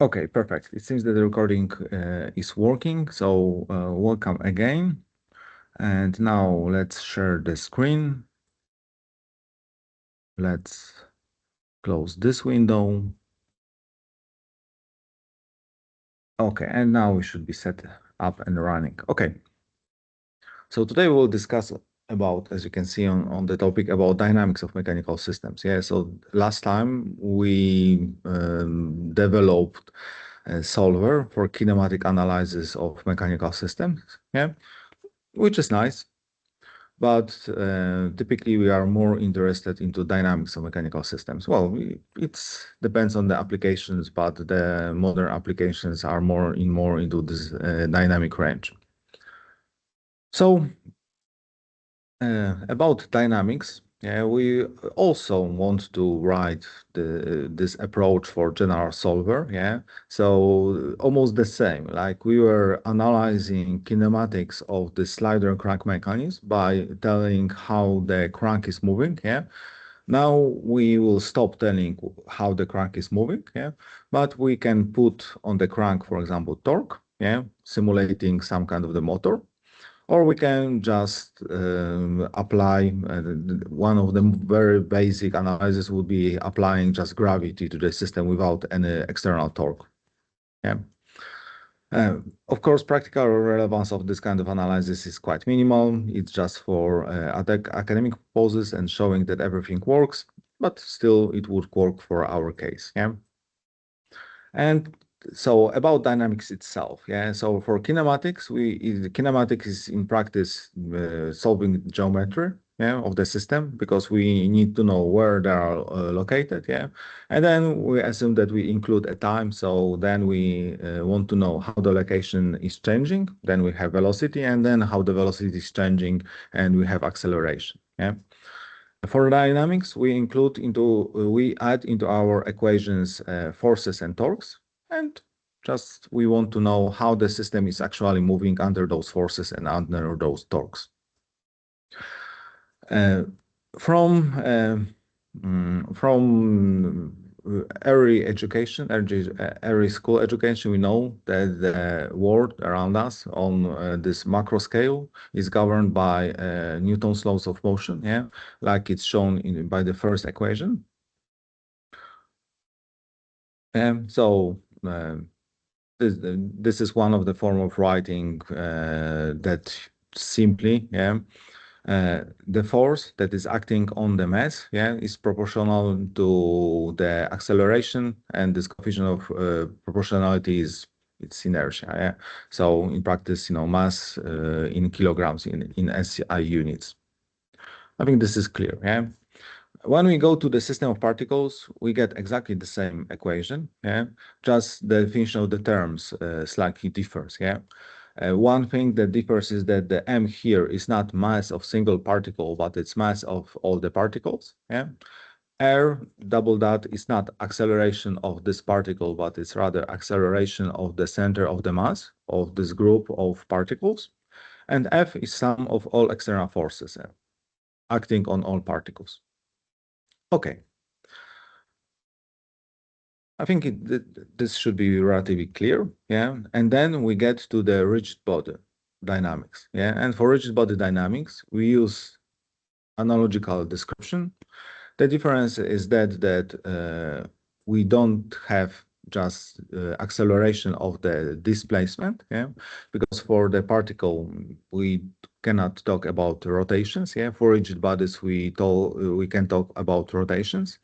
Okay, perfect. It seems that the recording is working, so welcome again. And now let's share the screen. Let's close this window. Okay, and now we should be set up and running. Okay, so today we'll discuss about, as you can see on the topic, about dynamics of mechanical systems. Yeah, so last time we developed a solver for kinematic analysis of mechanical systems. Yeah, which is nice. But typically we are more interested into dynamics of mechanical systems. Well, it depends on the applications, but the modern applications are more into this dynamic range. So about dynamics, we also want to write this approach for general solver. Yeah, so almost the same. Like we were analyzing kinematics of the slider crank mechanism by telling how the crank is moving. Yeah. Now we will stop telling how the crank is moving. Yeah, but we can put on the crank, for example, torque. Yeah, simulating some kind of the motor. Or we can just apply one of the very basic analysis would be applying just gravity to the system without any external torque. Yeah. Of course, practical relevance of this kind of analysis is quite minimal. It's just for academic purposes and showing that everything works, but still it would work for our case. Yeah. And so about dynamics itself, yeah. So for kinematics, kinematics is in practice solving geometry, yeah, of the system because we need to know where they are located, yeah. And then we assume that we include a time. So then we want to know how the location is changing. Then we have velocity, and then how the velocity is changing, and we have acceleration, yeah. For dynamics, we add into our equations forces and torques, and just we want to know how the system is actually moving under those forces and under those torques. From early education, early school education, we know that the world around us on this macro scale is governed by Newton's laws of motion, yeah, like it's shown by the first equation. So this is one of the form of writing that simply, yeah, the force that is acting on the mass, yeah, is proportional to the acceleration, and this coefficient of proportionality is its inertia. Yeah, so in practice, mass in kilograms in SI units. I think this is clear. Yeah. When we go to the system of particles, we get exactly the same equation. Yeah, just the definition of the terms slightly differs. Yeah. One thing that differs is that the m here is not mass of single particle, but it's mass of all the particles. Yeah. R double dot is not acceleration of this particle, but it's rather acceleration of the center of the mass of this group of particles. And F is sum of all external forces acting on all particles. Okay. I think this should be relatively clear, yeah. And then we get to the rigid body dynamics, yeah. And for rigid body dynamics, we use analogical description. The difference is that we don't have just acceleration of the displacement, yeah, because for the particle we cannot talk about rotations, yeah. For rigid bodies we can talk about rotations.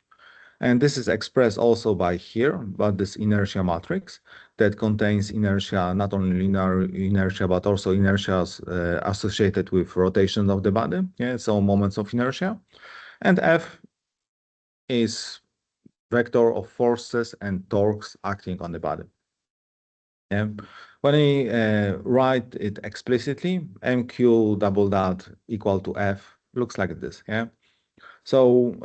And this is expressed also by here, but this inertia matrix that contains inertia, not only linear inertia, but also inertia associated with rotation of the body. Yeah, so moments of inertia. And F is vector of forces and torques acting on the body. Yeah. When we write it explicitly, MQ double dot equal to F looks like this. Yeah. So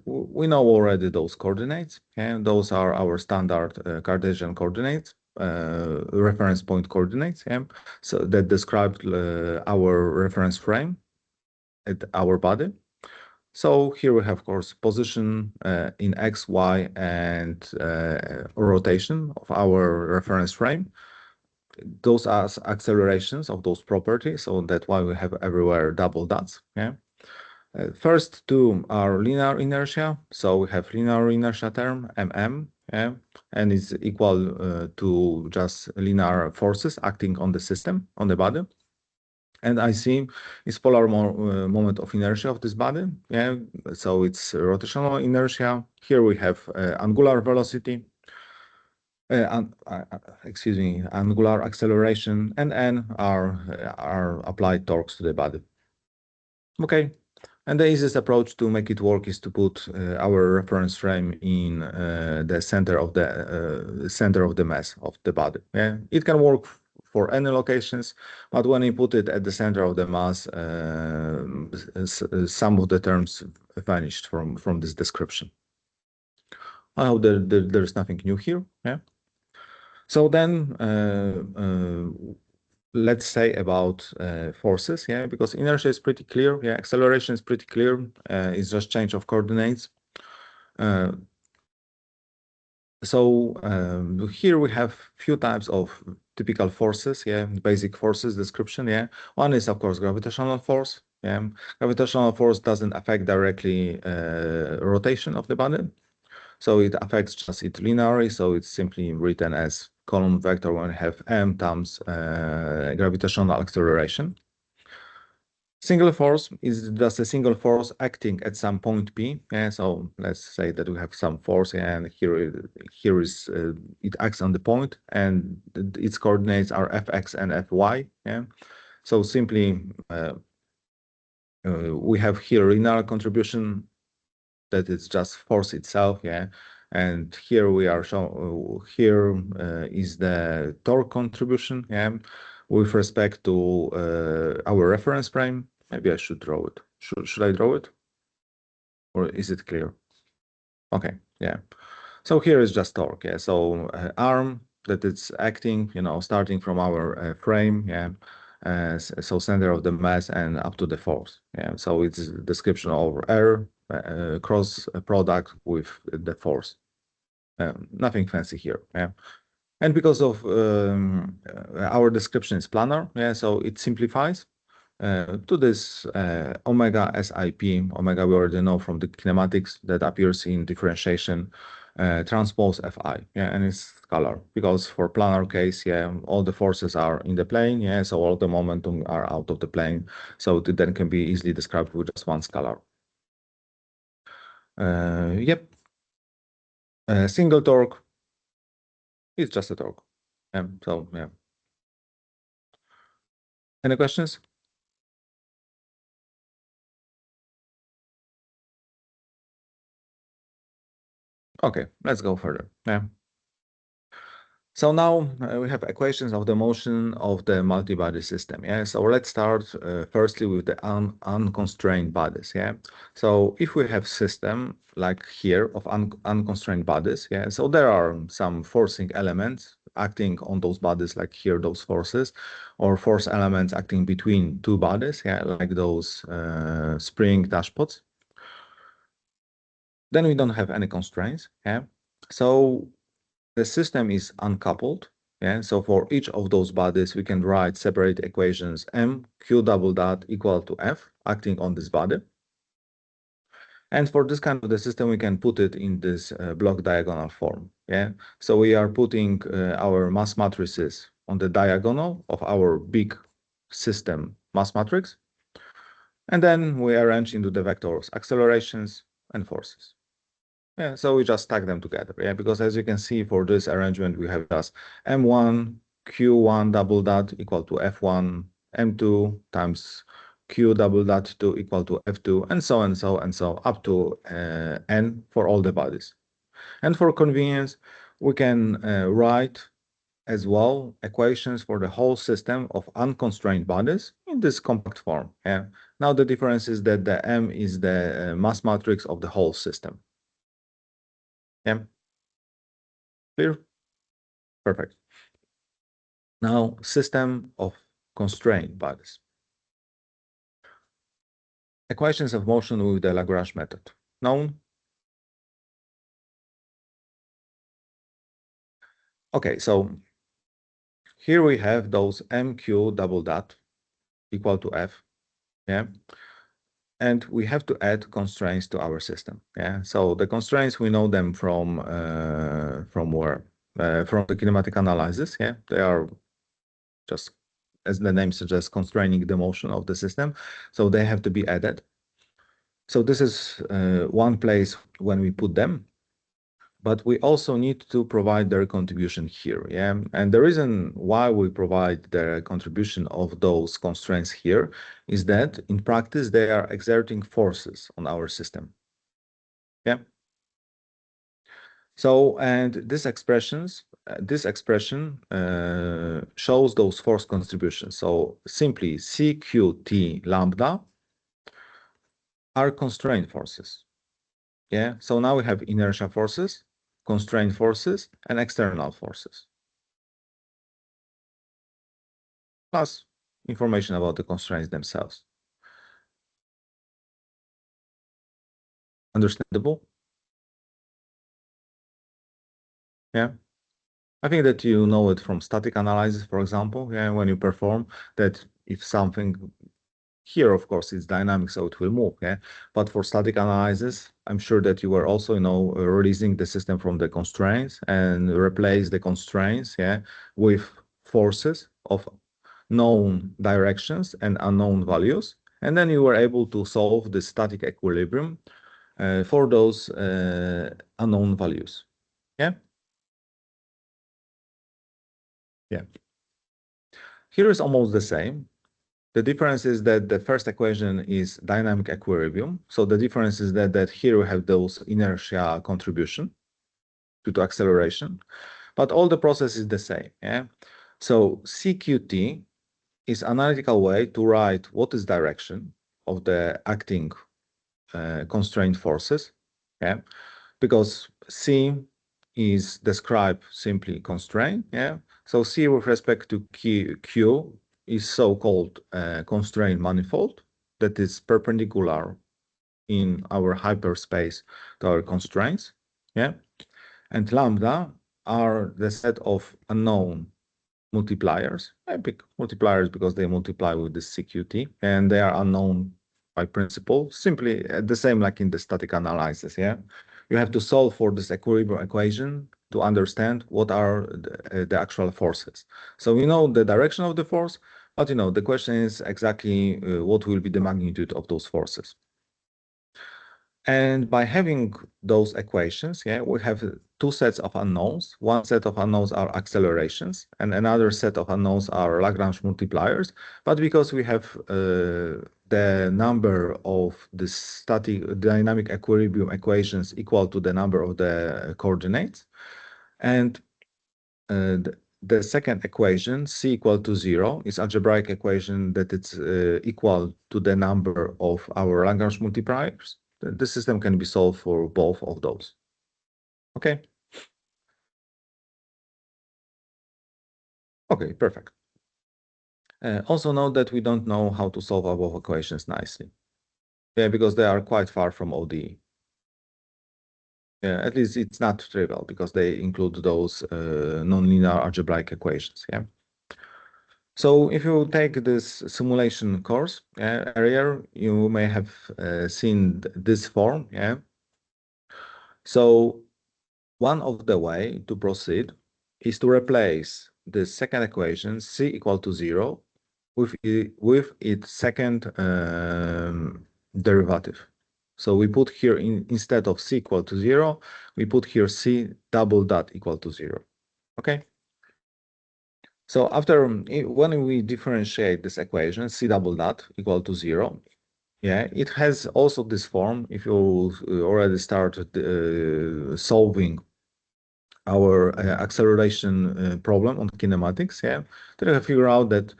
we know already those coordinates, and those are our standard Cartesian coordinates, reference point coordinates, so that describe our reference frame at our body. So here we have, of course, position in X, Y, and rotation of our reference frame. Those are accelerations of those properties, so that's why we have everywhere double dots. Yeah. First two are linear inertia. So we have linear inertia term, mm, yeah, and it's equal to just linear forces acting on the system, on the body. And IC is polar moment of inertia of this body. Yeah, so it's rotational inertia. Here we have angular velocity, excuse me, angular acceleration, and N are applied torques to the body. Okay. And the easiest approach to make it work is to put our reference frame in the center of the mass of the body. Yeah, it can work for any locations, but when you put it at the center of the mass, some of the terms vanished from this description. I hope there's nothing new here. Yeah. So then let's say about forces, yeah, because inertia is pretty clear, yeah, acceleration is pretty clear, it's just change of coordinates. So here we have few types of typical forces, yeah, basic forces description, yeah. One is, of course, gravitational force, yeah. Gravitational force doesn't affect directly rotation of the body, so it affects just it linearly, so it's simply written as column vector when we have m times gravitational acceleration. Single force is just a single force acting at some point P. Yeah, so let's say that we have some force, and here is it acts on the point, and its coordinates are fx and fy. Yeah, so simply we have here linear contribution that it's just force itself. Yeah, and here we are shown here is the torque contribution. Yeah, with respect to our reference frame. Maybe I should draw it. Should I draw it? Or is it clear? Okay, yeah. So here is just torque, yeah. So arm that it's acting, starting from our frame, yeah. So center of the mass and up to the force, yeah. So it's description of air cross product with the force. Nothing fancy here, yeah. And because of our description is planar, yeah, so it simplifies to this omega SIP. Omega we already know from the kinematics that appears in differentiation transpose Fi, yeah, and it's scalar because for planar case, yeah, all the forces are in the plane, yeah, so all the momentum are out of the plane, so it then can be easily described with just one scalar. Yep, single torque is just a torque. So yeah. Any questions? Okay, let's go further. Yeah. So now we have equations of the motion of the multibody system. Yeah. So let's start firstly with the unconstrained bodies. Yeah. So if we have system like here of unconstrained bodies, yeah. So there are some forcing elements acting on those bodies, like here those forces, or force elements acting between two bodies, yeah, like those spring dashpots. Then we don't have any constraints. Yeah. So the system is uncoupled. Yeah, so for each of those bodies, we can write separate equations m q double dot equal to f acting on this body. And for this kind of the system, we can put it in this block diagonal form. Yeah, so we are putting our mass matrices on the diagonal of our big system mass matrix. And then we arrange into the vectors accelerations and forces. Yeah, so we just stack them together. Yeah, because as you can see for this arrangement, we have just m1 q1 double dot equal to f1 m2 times q double dot 2 equal to f2 and so and so and so up to n for all the bodies. And for convenience, we can write as well equations for the whole system of unconstrained bodies in this compact form. Yeah. Now the difference is that the m is the mass matrix of the whole system. Yeah. Clear? Perfect. Now, system of constrained bodies. equations of motion with the Lagrange method. Known? Okay, so here we have those mq double dot equal to f, yeah? And we have to add constraints to our system, yeah? So the constraints, we know them from where? From the kinematic analysis, yeah? They are just, as the name suggests, constraining the motion of the system. So they have to be added. So this is one place when we put them, but we also need to provide their contribution here, yeah? And the reason why we provide the contribution of those constraints here is that in practice, they are exerting forces on our system, yeah? So, and this expression shows those force contributions. So simply CQT lambda are constraint forces. Yeah, so now we have inertia forces, constraint forces, and external forces, plus information about the constraints themselves. Understandable? Yeah. I think that you know it from static analysis, for example, yeah, when you perform that if something here, of course, it's dynamic, so it will move, yeah. But for static analysis, I'm sure that you were also, releasing the system from the constraints and replace the constraints, yeah, with forces of known directions and unknown values. And then you were able to solve the static equilibrium for those unknown values. Yeah? Yeah. Here is almost the same. The difference is that the first equation is dynamic equilibrium. So the difference is that here we have those inertia contribution due to acceleration, but all the process is the same. Yeah. So CQT is analytical way to write what is direction of the acting constraint forces. Yeah. Because C is described simply constraint. Yeah. So C with respect to Q is so-called constraint manifold that is perpendicular in our hyperspace to our constraints. Yeah. And lambda are the set of unknown multipliers, big multipliers because they multiply with the CQT, and they are unknown by principle, simply the same like in the static analysis, yeah? You have to solve for this equilibrium equation to understand what are the actual forces. So we know the direction of the force, but the question is exactly what will be the magnitude of those forces. And by having those equations, yeah, we have two sets of unknowns. One set of unknowns are accelerations, and another set of unknowns are Lagrange multipliers. But because we have the number of the static dynamic equilibrium equations equal to the number of the coordinates, and the second equation, C equal to 0, is algebraic equation that it's equal to the number of our Lagrange multipliers. The system can be solved for both of those. Okay. Okay, perfect. Also note that we don't know how to solve above equations nicely. Yeah, because they are quite far from ODE. Yeah, at least it's not trivial because they include those nonlinear algebraic equations. Yeah. So if you take this simulation course area, you may have seen this form. Yeah. So one of the way to proceed is to replace the second equation, C equal to 0, with its second derivative. So we put here, instead of C equal to 0, we put here C double dot equal to 0. Okay? So after, when we differentiate this equation, C double dot equal to 0, yeah, it has also this form. If you already started solving our acceleration problem on kinematics, yeah, then you figure out that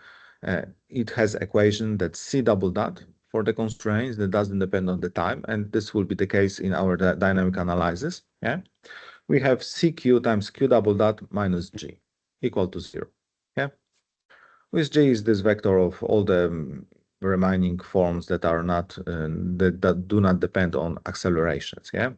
it has equation that C double dot for the constraints that doesn't depend on the time, and this will be the case in our dynamic analysis. Yeah, we have CQ times Q double dot minus G equal to 0. Yeah, with G is this vector of all the remaining forms that are not that do not depend on accelerations. Yeah.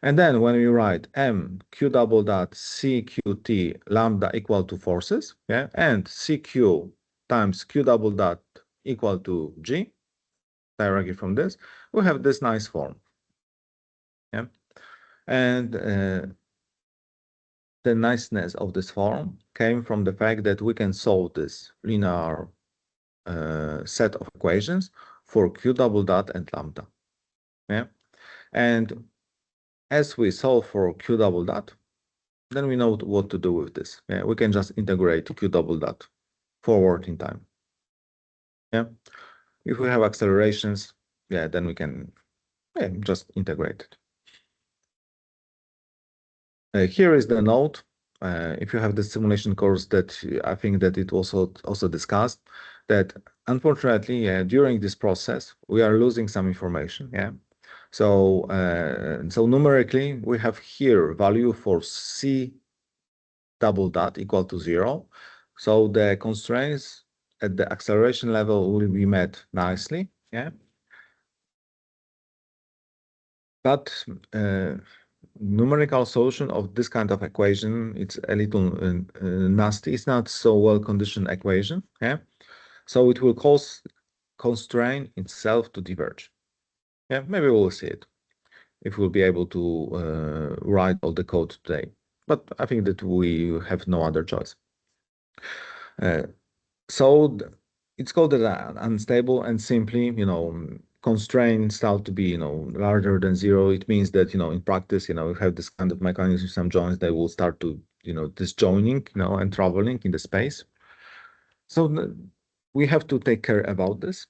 And then when we write m q double dot cqt lambda equal to forces, yeah, and cq times q double dot equal to g, directly from this, we have this nice form. Yeah. And the niceness of this form came from the fact that we can solve this linear set of equations for q double dot and lambda. Yeah. And as we solve for q double dot, then we know what to do with this. Yeah, we can just integrate q double dot forward in time. Yeah. If we have accelerations, yeah, then we can just integrate it. Here is the note. If you have the simulation course, that I think that it also discussed that unfortunately during this process we are losing some information. Yeah. So so numerically we have here value for c double dot equal to 0. So the constraints at the acceleration level will be met nicely. Yeah. But numerical solution of this kind of equation, it's a little nasty. It's not so well conditioned equation. Yeah. So it will cause constraint itself to diverge. Yeah, maybe we'll see it if we'll be able to write all the code today. But I think that we have no other choice. So it's called unstable, and simply, constraints start to be, larger than 0. It means that, in practice, we have this kind of mechanism, some joints, they will start to, disjoining, and traveling in the space. So we have to take care about this.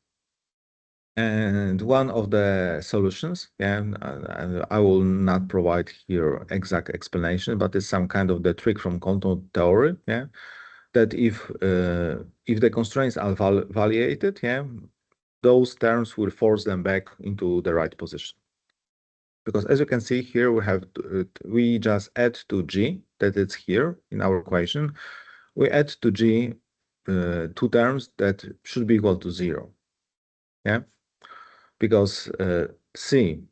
And one of the solutions, I will not provide here exact explanation, but it's some kind of the trick from quantum theory, that if the constraints are validated, those terms will force them back into the right position. Because as you can see here, we just add to g, that it's here in our equation, we add to g two terms that should be equal to 0. Yeah, because c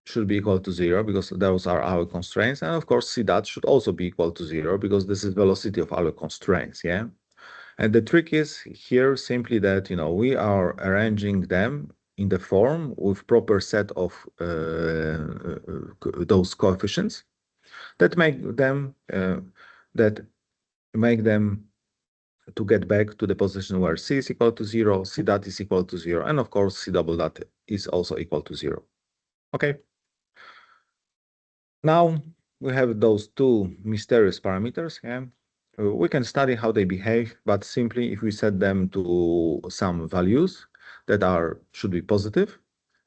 should be equal to 0 because those are our constraints, and of course c dot should also be equal to 0 because this is velocity of our constraints. Yeah. And the trick is here simply that, we are arranging them in the form with proper set of those coefficients that make them to get back to the position where c is equal to 0, c dot is equal to 0, and of course c double dot is also equal to 0. Okay. Now we have those two mysterious parameters. Yeah. We can study how they behave, but simply if we set them to some values that should be positive,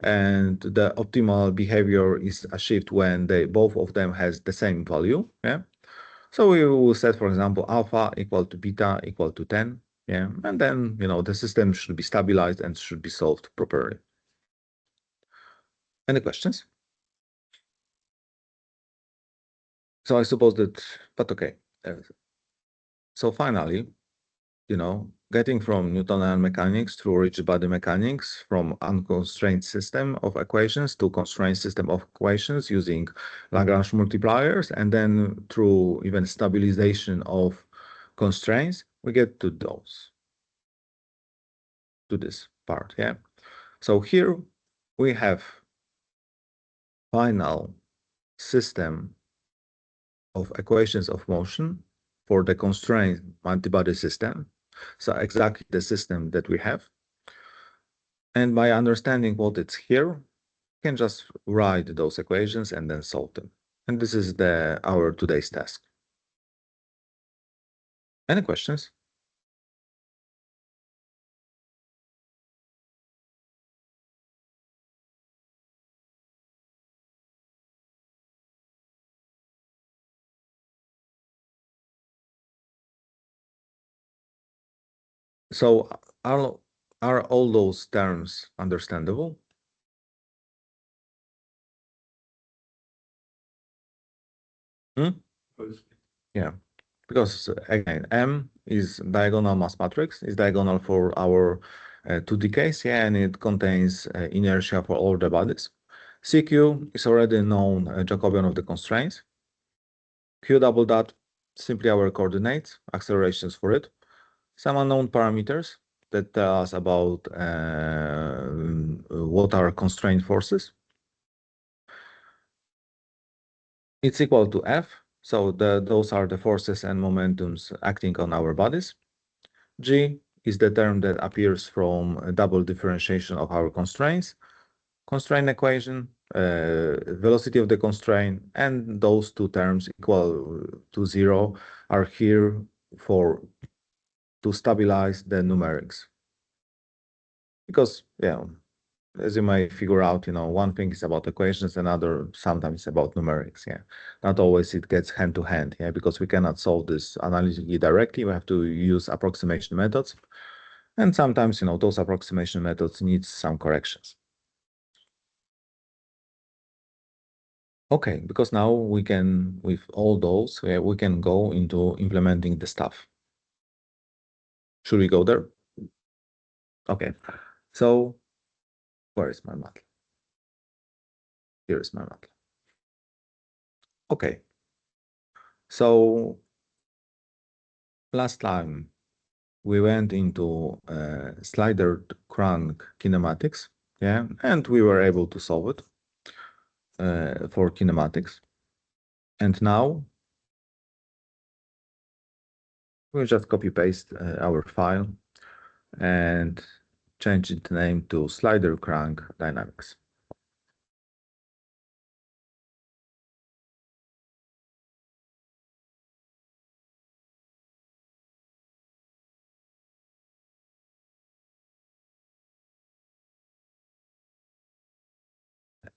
and the optimal behavior is achieved when both of them has the same value. Yeah. So we will set, for example, alpha equal to beta equal to 10. Yeah. And then, the system should be stabilized and should be solved properly. Any questions? So I suppose that, but okay. So finally, getting from Newtonian mechanics to rigid body mechanics, from unconstrained system of equations to constrained system of equations using Lagrange multipliers, and then through even stabilization of constraints, we get to this part. Yeah. So here we have final system of equations of motion for the constrained multibody system. So exactly the system that we have. And by understanding what it's here, we can just write those equations and then solve them. And this is our today's task. Any questions? So are all those terms understandable? Yeah, because again, M is diagonal mass matrix, is diagonal for our 2D case, yeah, and it contains inertia for all the bodies. CQ is already known Jacobian of the constraints. Q double dot, simply our coordinates, accelerations for it. Some unknown parameters that tell us about what are constraint forces. It's equal to F, so those are the forces and momentums acting on our bodies. G is the term that appears from a double differentiation of our constraints, constraint equation, velocity of the constraint, and those two terms equal to 0 are here to stabilize the numerics. Because, yeah, as you may figure out, one thing is about equations, another sometimes about numerics, yeah. Not always it gets hand to hand, yeah, because we cannot solve this analytically directly. We have to use approximation methods. And sometimes, those approximation methods need some corrections. Okay, because now we can, with all those, we can go into implementing the stuff. Should we go there? Okay, so where is my MATLAB? Here is my MATLAB. Okay, so last time we went into slider crank kinematics, yeah, and we were able to solve it for kinematics. And now we'll just copy paste our file and change its name to slider crank dynamics.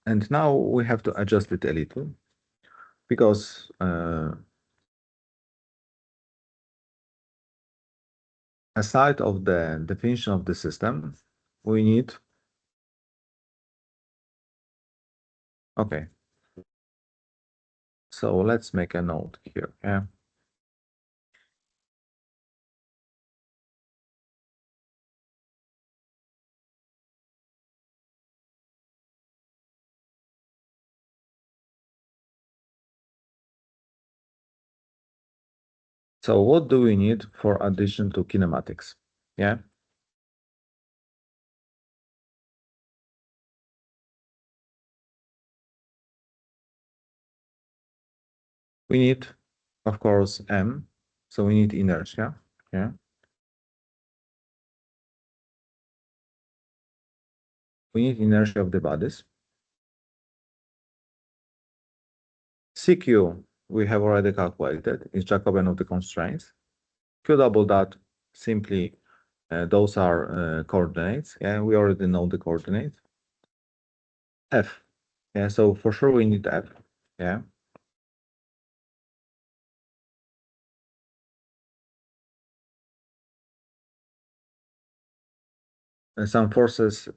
And now we have to adjust it a little because aside of the definition of the system, we need, okay, so let's make a note here, yeah. So what do we need for addition to kinematics? Yeah. We need, of course, M. So we need inertia. Yeah. We need inertia of the bodies. CQ, we have already calculated, is Jacobian of the constraints. Q double dot, simply, those are coordinates. Yeah, we already know the coordinates. F. Yeah, so for sure we need F. Yeah. And some forces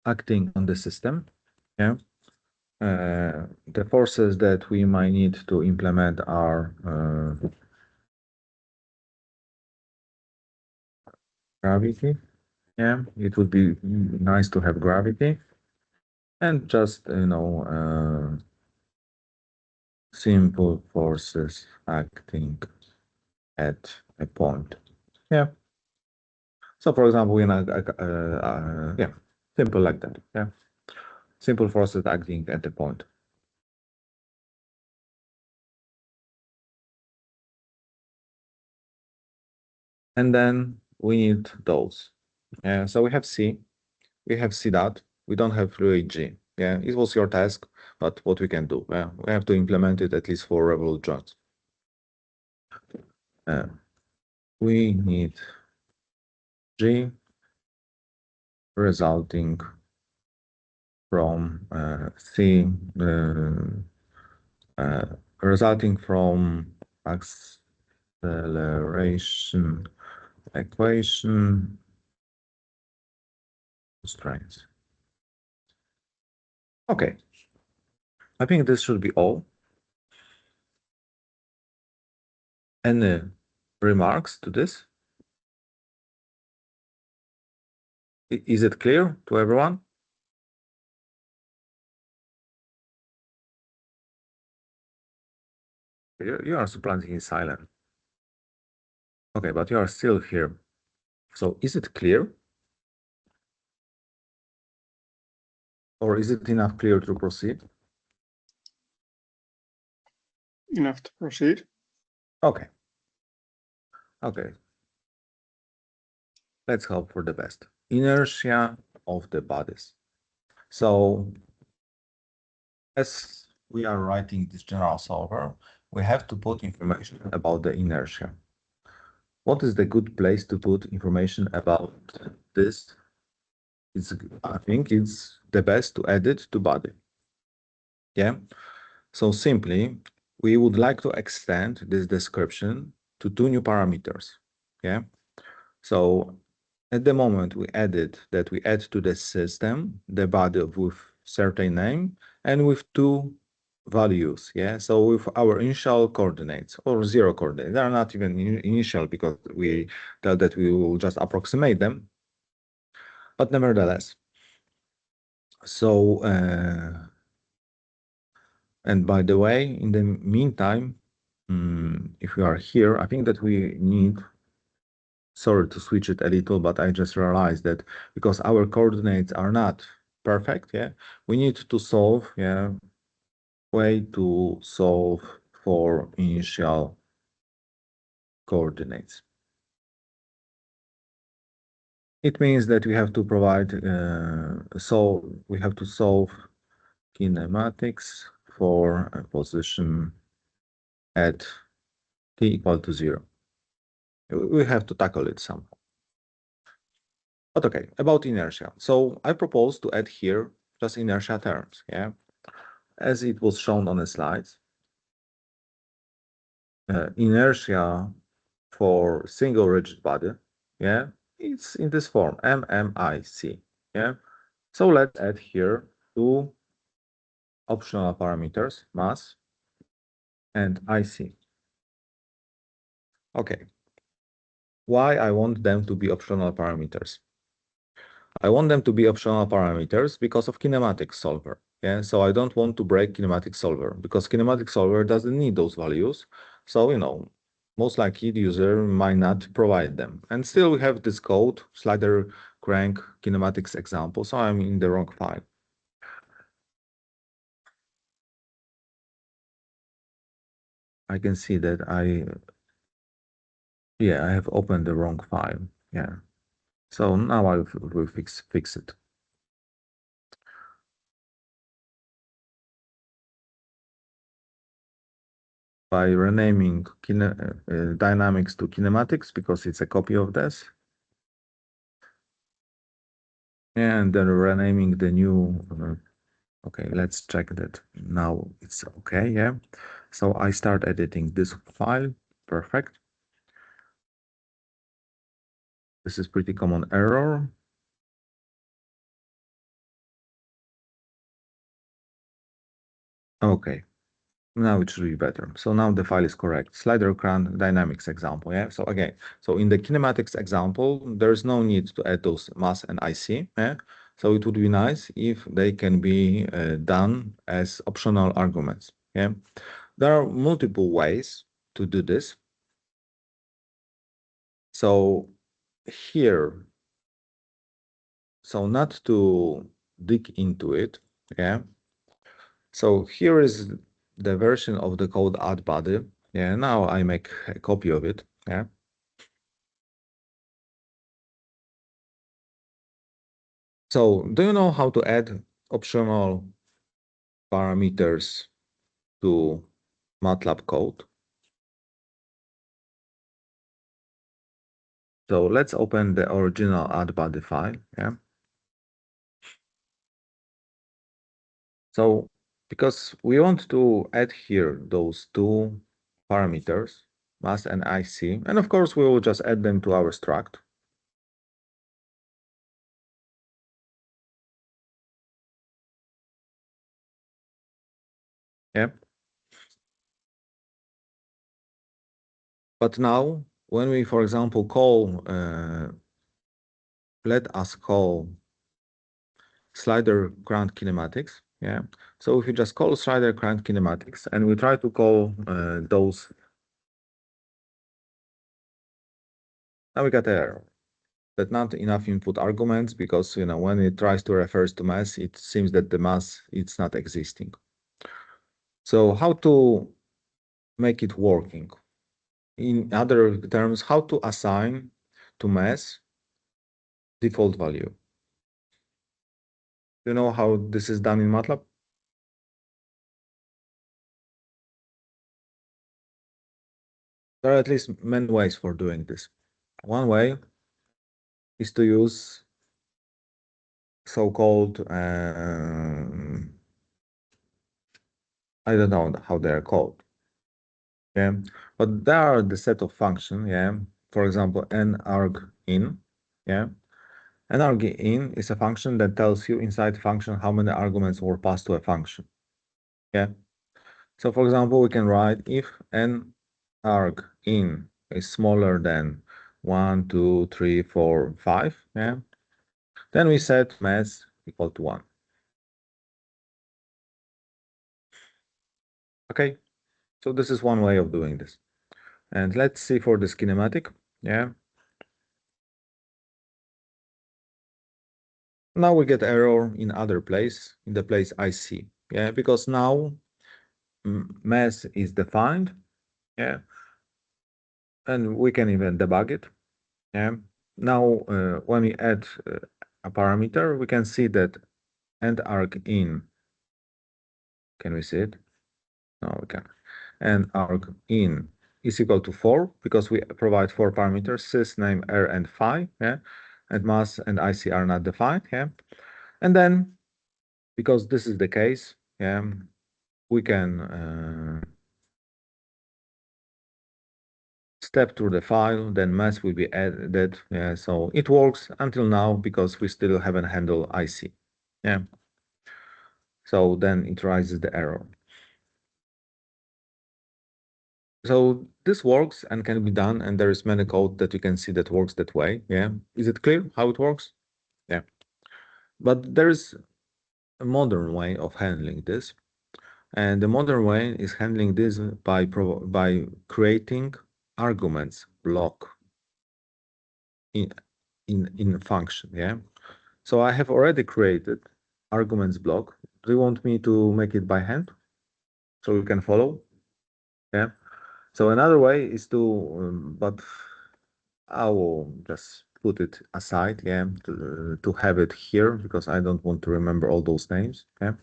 acting on the system. Yeah. The forces that we might need to implement are gravity. Yeah, it would be nice to have gravity and just, simple forces acting at a point. Yeah. So, for example, yeah, simple like that. Yeah. Simple forces acting at a point. And then we need those. So we have C. We have C dot. We don't have really G. Yeah, it was your task, but what we can do? We have to implement it at least for revolute joints. We need G resulting from C resulting from acceleration equation constraints. Okay, I think this should be all. Any remarks to this? Is it clear to everyone? You are surprisingly silent. Okay, but you are still here. So is it clear? Or is it enough clear to proceed? Enough to proceed. Okay. Okay. Let's hope for the best. Inertia of the bodies. So as we are writing this general solver, we have to put information about the inertia. What is the good place to put information about this? I think it's the best to add it to body. Yeah. So simply, we would like to extend this description to two new parameters. Yeah. So at the moment we added that we add to the system the body with certain name and with two values. Yeah. So with our initial coordinates or zero coordinates, they are not even initial because we tell that we will just approximate them. But nevertheless, so and by the way, in the meantime, if you are here, I think that we need, sorry to switch it a little, but I just realized that because our coordinates are not perfect, yeah, we need to solve, yeah, way to solve for initial coordinates. It means that we have to provide, we have to solve kinematics for a position at t equal to 0. We have to tackle it somehow. But okay, about inertia. So I propose to add here just inertia terms, yeah, as it was shown on the slides. Inertia for single rigid body, yeah, it's in this form, MMIC, yeah. So let's add here two optional parameters, mass and IC. Okay. Why I want them to be optional parameters? I want them to be optional parameters because of kinematic solver. Yeah, so I don't want to break kinematic solver because kinematic solver doesn't need those values. So, most likely the user might not provide them. And still we have this code, slider crank kinematics example. So I'm in the wrong file. I can see that I have opened the wrong file. Yeah. So now I will fix it. By renaming dynamics to kinematics because it's a copy of this. And then renaming the new, okay, let's check that now it's okay, yeah. So I start editing this file, perfect. This is pretty common error. Okay, now it should be better. So now the file is correct. Slider crank dynamics example, yeah. So again, so in the kinematics example, there's no need to add those mass and IC, yeah. So it would be nice if they can be done as optional arguments, yeah. There are multiple ways to do this. So here, so not to dig into it, yeah. So here is the version of the code add body. Yeah, now I make a copy of it, yeah. So do you know how to add optional parameters to MATLAB code? So let's open the original add body file, yeah. So because we want to add here those two parameters, mass and IC, and of course we will just add them to our struct. Yeah. But now, when we, for example, let us call slider current kinematics, yeah. So if you just call slider current kinematics and we try to call those, now we got error. That not enough input arguments because when it tries to refer to mass, it seems that the mass it's not existing. So how to make it working? In other terms, how to assign to mass default value? You know how this is done in MATLAB? There are at least many ways for doing this. One way is to use so-called, I don't know how they're called, yeah, but there are the set of function, yeah, for example, nargin, yeah, nargin is a function that tells you inside function how many arguments were passed to a function, yeah. So for example, we can write if nargin is smaller than 1, 2, 3, 4, 5, yeah, then we set mass equal to 1. Okay, so this is one way of doing this. And let's see for the kinematic. Yeah. Now we get error in other place, in the place I see. Yeah, because now mass is defined. Yeah. And we can even debug it. Yeah. Now when we add a parameter, we can see that end arc in. Can we see it? No, we can. And arc in is equal to 4 because we provide 4 parameters, sys, name, r, and phi. Yeah. And mass and IC are not defined. Yeah. And then, because this is the case, yeah, we can step through the file, then mass will be added. Yeah, so it works until now because we still haven't handled IC. Yeah. So then it raises the error. So this works and can be done, and there is many code that you can see that works that way. Yeah. Is it clear how it works? Yeah. But there is a modern way of handling this. And the modern way is handling this by creating arguments block in function. Yeah. So I have already created arguments block. Do you want me to make it by hand so you can follow? Yeah. So another way is to, but I will just put it aside. Yeah. To have it here because I don't want to remember all those names. Yeah.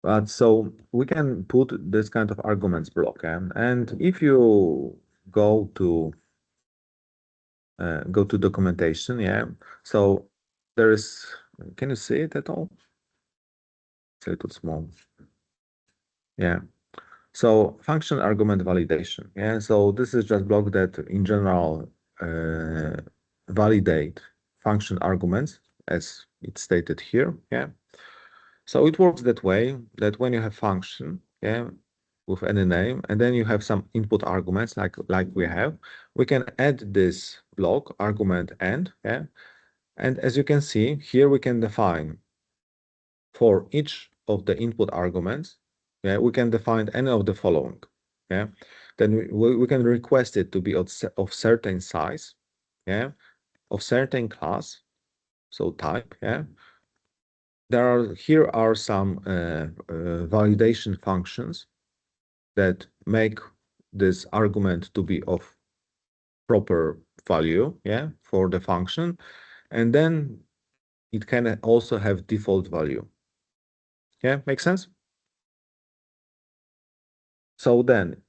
But so we can put this kind of arguments block, and if you go to documentation, yeah. So there is. Can you see it at all? It's a little small. Yeah. So function argument validation. Yeah. So this is just block that in general validate function arguments as it's stated here. Yeah. So it works that way that when you have function, yeah, with any name, and then you have some input arguments like we have, we can add this block argument end, yeah. And as you can see here, we can define for each of the input arguments, yeah, we can define any of the following, yeah. Then we can request it to be of certain size, yeah, of certain class, so type, yeah. Here are some validation functions that make this argument to be of proper value, yeah, for the function, and then it can also have default value. Yeah, makes sense? So then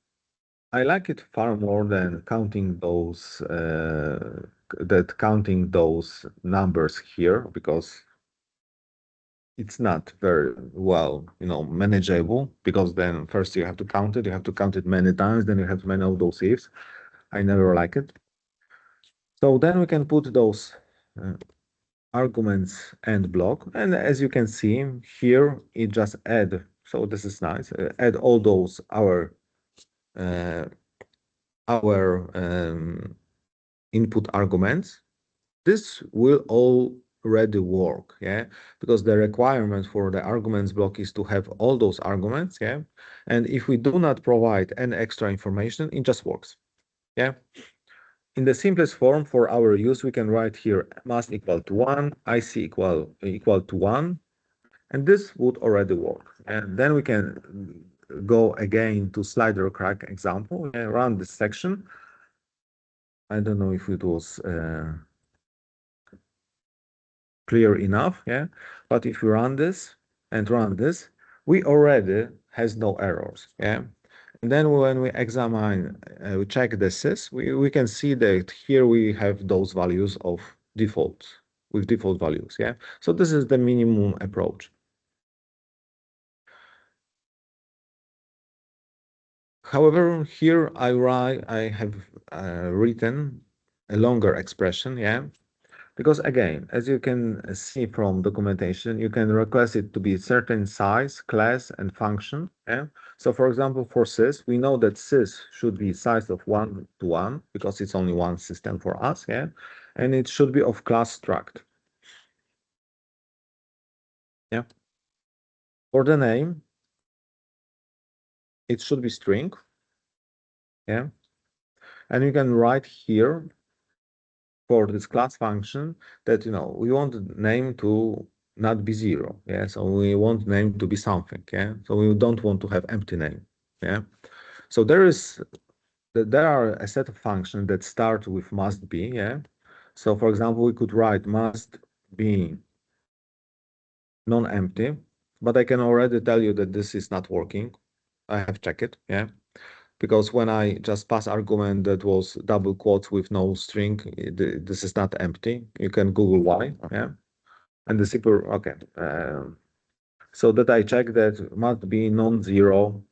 I like it far more than counting those numbers here because it's not very well, manageable because then first you have to count it, many times, then you have many of those ifs. I never like it. So then we can put those uh, arguments and block, and as you can see here, it just add. So this is nice. Add all those our our input arguments, this will already work, yeah, because the requirement for the arguments block is to have all those arguments, yeah, and if we do not provide any extra information, it just works, yeah. In the simplest form for our use, we can write here must equal to 1, IC equal to 1, and this would already work. And then we can go again to slider crack example and run this section. I don't know if it was clear enough, yeah. But if we run this and run this, we already has no errors, yeah. And then when we examine, we check the sys, we can see that here we have those values of default, with default values, yeah. So this is the minimum approach. However, here I have written a longer expression, yeah. Because again, as you can see from documentation, you can request it to be a certain size, class, and function. Yeah? So for example, for sys, we know that sys should be size of 1 to 1 because it's only one system for us. Yeah, and it should be of class struct. Yeah. For the name, it should be string. Yeah. And you can write here for this class function that, we want the name to not be 0. Yeah. So we want name to be something. Yeah. So we don't want to have empty name. Yeah. So there are a set of functions that start with must be. Yeah. So for example, we could write must be non-empty, but I can already tell you that this is not working. I have checked it. Yeah. Because when I just pass argument that was double quotes with no string, this is not empty. You can Google why, yeah. And the super, okay. So that I check that must be non-zero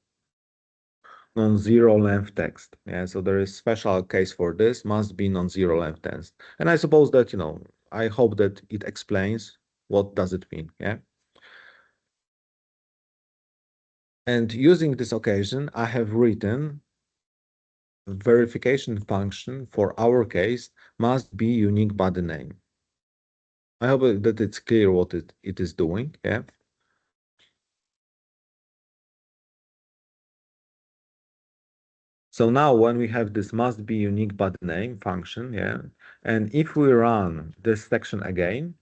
length text. Yeah, so there is special case for this, must be non-zero length text. And I suppose that, I hope that it explains what does it mean, yeah. And using this occasion, I have written verification function for our case must be unique body name. I hope that it's clear what it is doing, yeah. So now when we have this must be unique body name function, yeah, and if we run this section again,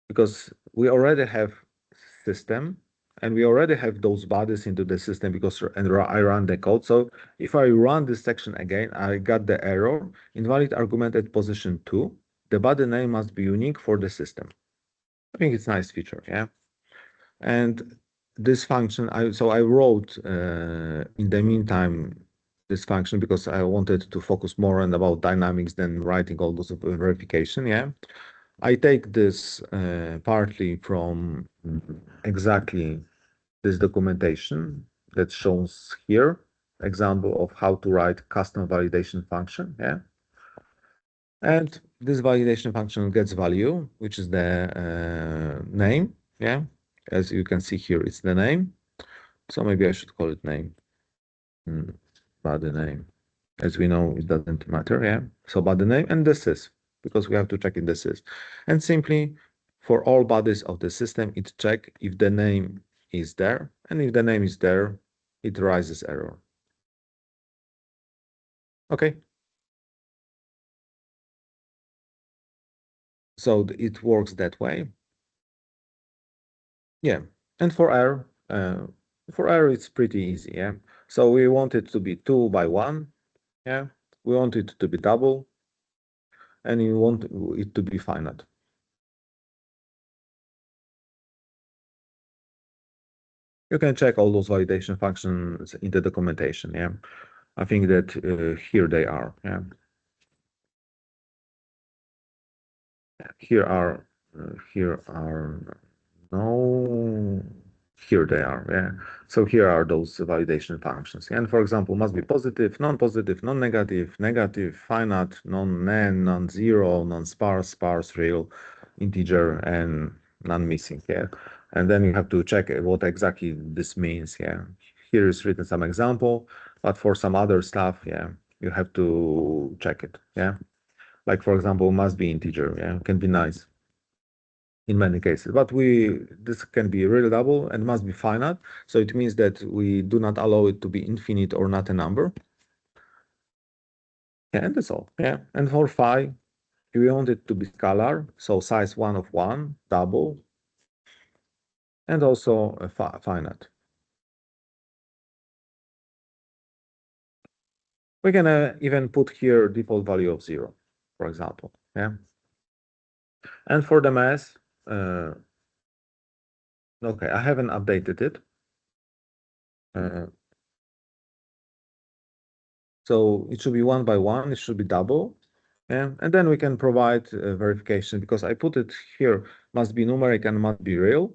because we already have system and we already have those bodies into the system because I run the code. So if I run this section again, I got the error, invalid argument at position 2. The body name must be unique for the system. I think it's a nice feature, yeah. And this function, I wrote in the meantime this function because I wanted to focus more on about dynamics than writing all those verification, yeah. I take this partly from exactly this documentation that shows here, example of how to write custom validation function, yeah. And this validation function gets value, which is the name, yeah. As you can see here, it's the name. So maybe I should call it name, but the name. As we know, it doesn't matter, yeah. So but the name and this is, because we have to check in this is. And simply for all bodies of the system, it check if the name is there. And if the name is there, it rises error. Okay. So it works that way. Yeah. And for error, it's pretty easy, yeah. So we want it to be 2 by 1, yeah. We want it to be double, and we want it to be finite. You can check all those validation functions in the documentation, yeah. I think that here they are, yeah. Here are, no, here they are, yeah. So here are those validation functions. And for example, must be positive, non-positive, non-negative, negative, finite, non-nan, non-zero, non-sparse, sparse, real, integer, and non-missing, yeah. And then you have to check what exactly this means, yeah. Here is written some example. But for some other stuff, yeah, you have to check it. Yeah. Like for example, must be integer. Yeah, can be nice in many cases. But this can be real double and must be finite. So it means that we do not allow it to be infinite or not a number. Yeah, and that's all. Yeah. And for phi, we want it to be scalar, so size 1 of 1, double, and also a finite. We can even put here default value of 0, for example. Yeah. And for the mass, okay, I haven't updated it. So it should be 1 by 1, it should be double. Yeah. And then we can provide verification because I put it here, must be numeric and must be real.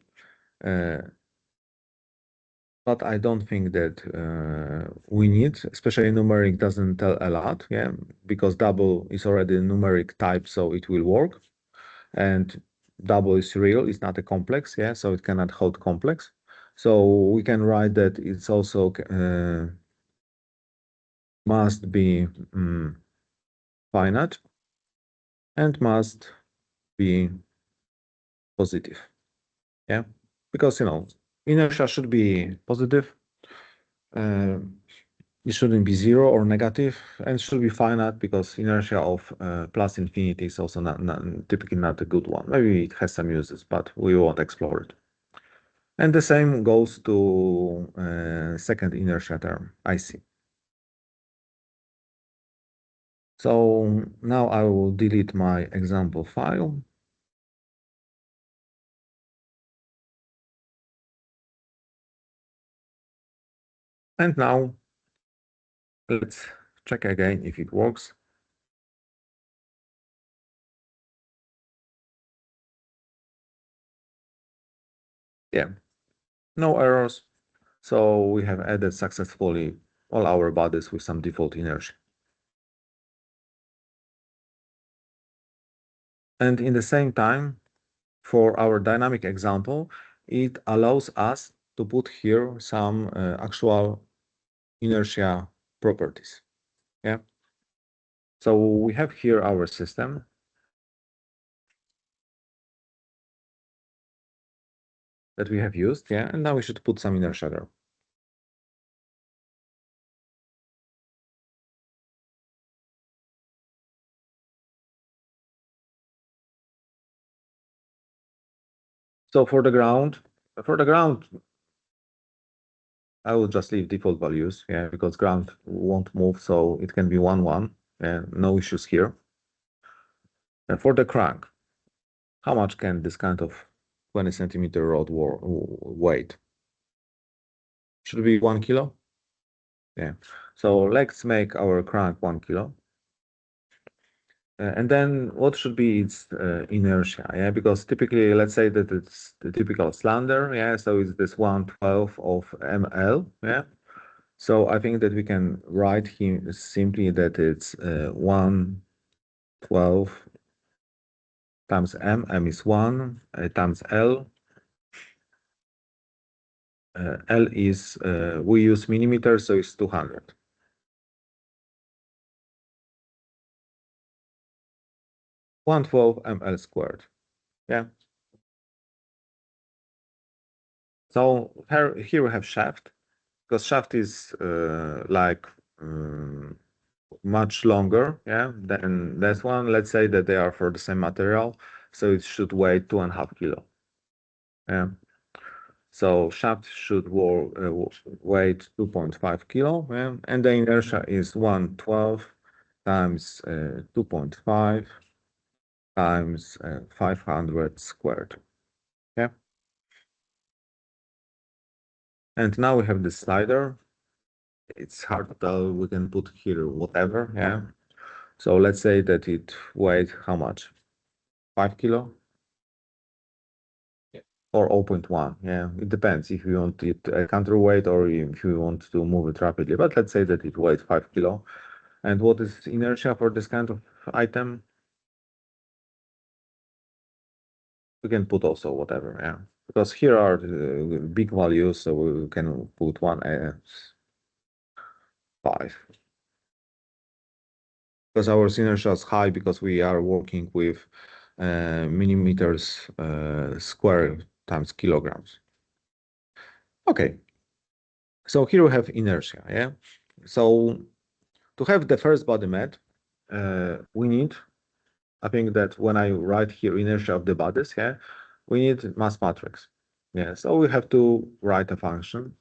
But I don't think that we need, especially numeric doesn't tell a lot, yeah, because double is already a numeric type, so it will work. And double is real, it's not a complex, yeah, so it cannot hold complex. So we can write that it's also must be finite and must be positive, yeah, because inertia should be positive. It shouldn't be 0 or negative, and should be finite because inertia of plus infinity is also typically not a good one. Maybe it has some uses, but we won't explore it. And the same goes to second inertia term, IC. So now I will delete my example file. And now let's check again if it works. Yeah, no errors. So we have added successfully all our bodies with some default inertia. And in the same time, for our dynamic example, it allows us to put here some actual inertia properties. Yeah. So we have here our system. That we have used, yeah, and now we should put some inertia there. So for the ground, I will just leave default values, yeah, because ground won't move, so it can be 1, 1, and no issues here. And for the crank, how much can this kind of 20 centimeter rod weight? Should it be 1 kilo? Yeah. So let's make our crank 1 kilo. And then what should be its inertia? Yeah, because typically, let's say that it's the typical slander. Yeah, so it's this 1/12 of ml. Yeah. So I think that we can write here simply that it's 1/12 times m is 1, times l. L is, we use millimeters, so it's 200. 1/12 ml squared. Yeah. So here we have shaft, because shaft is like much longer, yeah, than this one. Let's say that they are for the same material, so it should weigh 2.5 kilo. Yeah. So shaft should weigh 2.5 kilo, yeah? And the inertia is 1/12 times 2.5 times 500 squared. Yeah. And now we have the slider. It's hard to tell. We can put here whatever. Yeah. So let's say that it weighed how much? 5 kilo or 0.1. Yeah. It depends if you want it a counterweight or if you want to move it rapidly. But let's say that it weighed 5 kilo. And what is inertia for this kind of item? We can put also whatever. Yeah. Because here are the big values, so we can put 5. Because our inertia is high because we are working with millimeters square times kilograms. Okay. So here we have inertia, yeah? So to have the first body met, we need, I think that when I write here inertia of the bodies, yeah, we need mass matrix. Yeah, so we have to write a function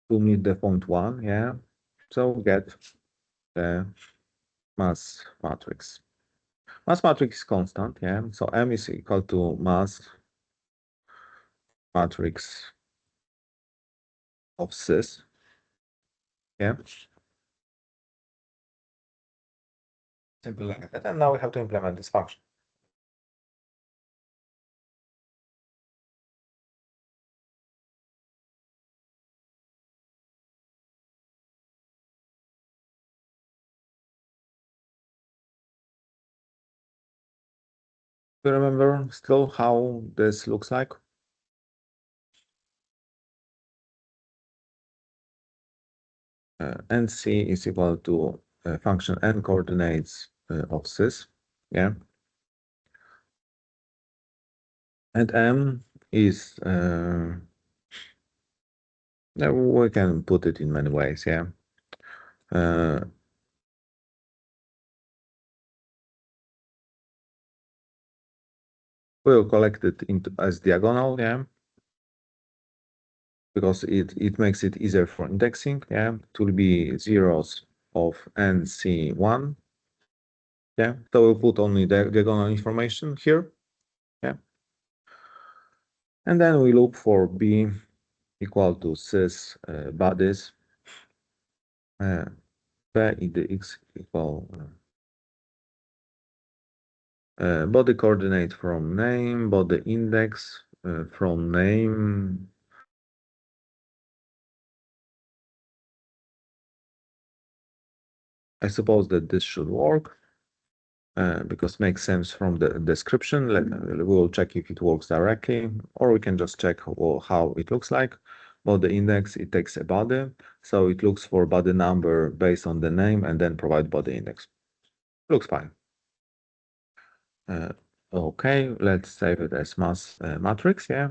to meet the point 1, yeah. So get the mass matrix. Mass matrix is constant, yeah. So M is equal to mass matrix of cis, yeah. Simple like that. And now we have to implement this function. Do you remember still how this looks like? NC is equal to function n coordinates of cis, yeah. And M is, we can put it in many ways, yeah. We'll collect it into as diagonal, yeah, because it makes it easier for indexing, yeah. It will be zeros of NC1, yeah. So we'll put only the diagonal information here, yeah. And then we look for B equal to cis bodies, P in the X equal body coordinate from name, body index from name. I suppose that this should work because makes sense from the description. We will check if it works directly, or we can just check how it looks like. Body index, it takes a body, so it looks for body number based on the name and then provide body index. Looks fine. Okay, let's save it as mass matrix, yeah.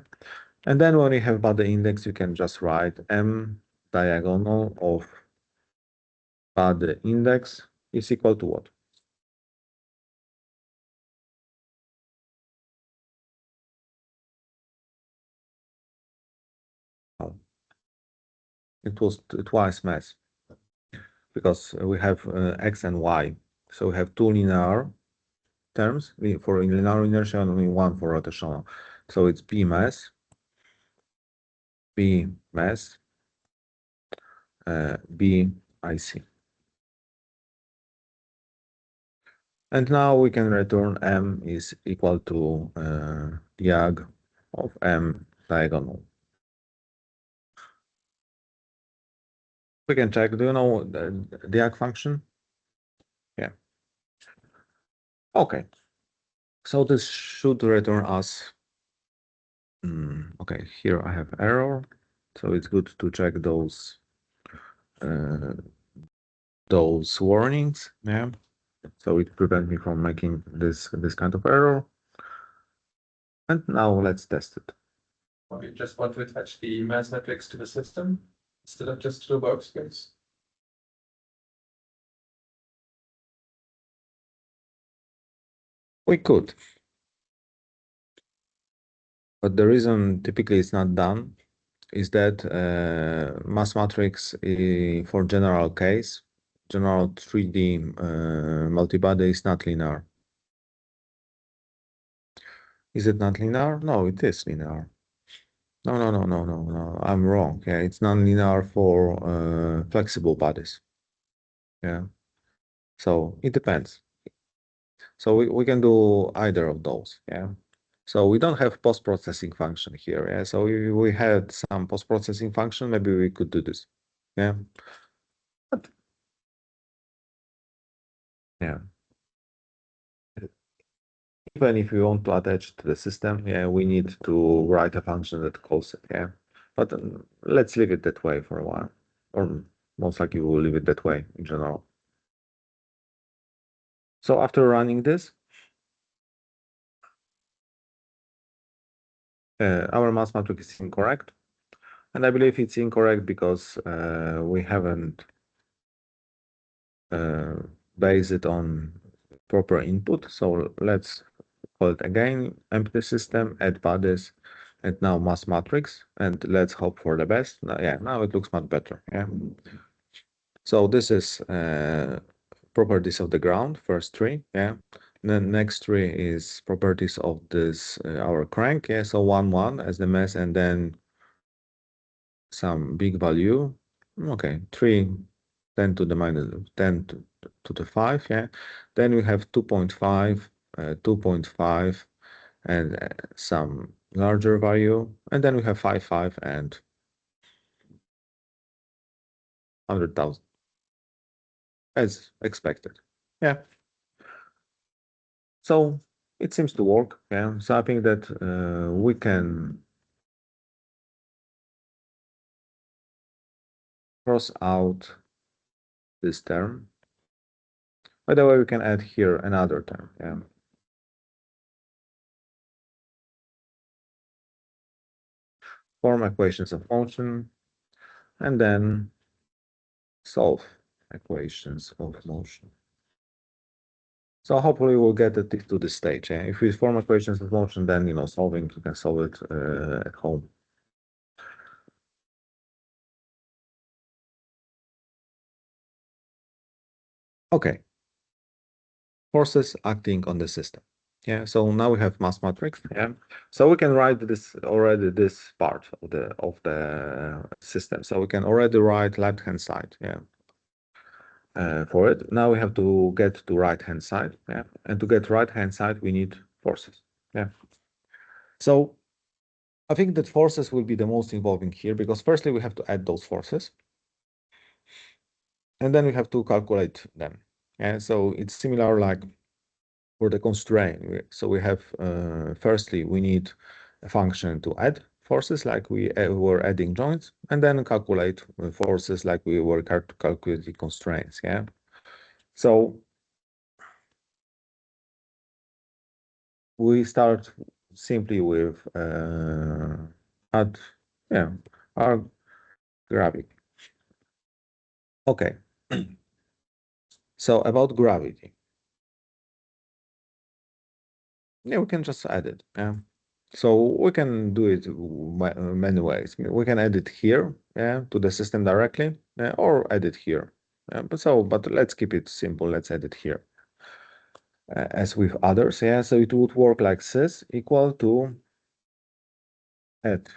And then when you have body index, you can just write M diagonal of body index is equal to what? Oh, it was twice mass because we have X and Y. So we have two linear terms for linear inertia and only one for rotational. So it's B mass, B mass, B IC. And now we can return M is equal to diag of M diagonal. We can check. Do you know the diag function? Yeah. Okay. So this should return us. Okay, here I have error. So it's good to check those warnings. Yeah. So it prevents me from making this kind of error. And now let's test it. Well, you just want to attach the mass matrix to the system instead of just to the workspace. We could. But the reason typically it's not done is that mass matrix for general case, general 3D multibody is not linear. Is it not linear? No, it is linear. No. I'm wrong. Yeah, it's non-linear for flexible bodies. Yeah. So it depends. So we can do either of those. Yeah. So we don't have post-processing function here. Yeah. So if we had some post-processing function, maybe we could do this. Yeah. But, yeah. Even if we want to attach to the system, yeah, we need to write a function that calls it. Yeah. But let's leave it that way for a while. or most likely we'll leave it that way in general. So after running this, our mass matrix is incorrect. And I believe it's incorrect because we haven't based it on proper input. So let's call it again, empty system, add bodies, and now mass matrix, and let's hope for the best. Yeah, now it looks much better. Yeah. So this is properties of the ground, first tree. Yeah. Then next tree is properties of this our crank. Yeah. So 1, 1 as the mass, and then some big value. Okay, 3, 10 to the minus 10 to the 5. Yeah. Then we have 2.5, 2.5, and some larger value, and then we have 5, 5, and 100,000 as expected. Yeah. So it seems to work. Yeah. So I think that we can cross out this term. By the way, we can add here another term. Yeah. Form equations of motion, and then solve equations of motion. So hopefully we'll get it to this stage. Yeah? If we form equations of motion, then solving, you can solve it at home. Okay. Forces acting on the system. Yeah. So now we have mass matrix. Yeah. So we can write this already. This part of the system. So we can already write left hand side. Yeah. For it. Now we have to get to right hand side. Yeah. And to get right hand side, we need forces. Yeah. So I think that forces will be the most involving here because firstly we have to add those forces. And then we have to calculate them. Yeah. So it's similar like for the constraint. So we have firstly we need a function to add forces like we were adding joints, and then calculate forces like we were calculating constraints. Yeah. So we start simply with our gravity. Okay. So about gravity. Yeah, we can just add it. Yeah. So we can do it many ways. We can add it here, yeah, to the system directly, or add it here. But let's keep it simple. Let's add it here, as with others. Yeah. So it would work like this, equal to add.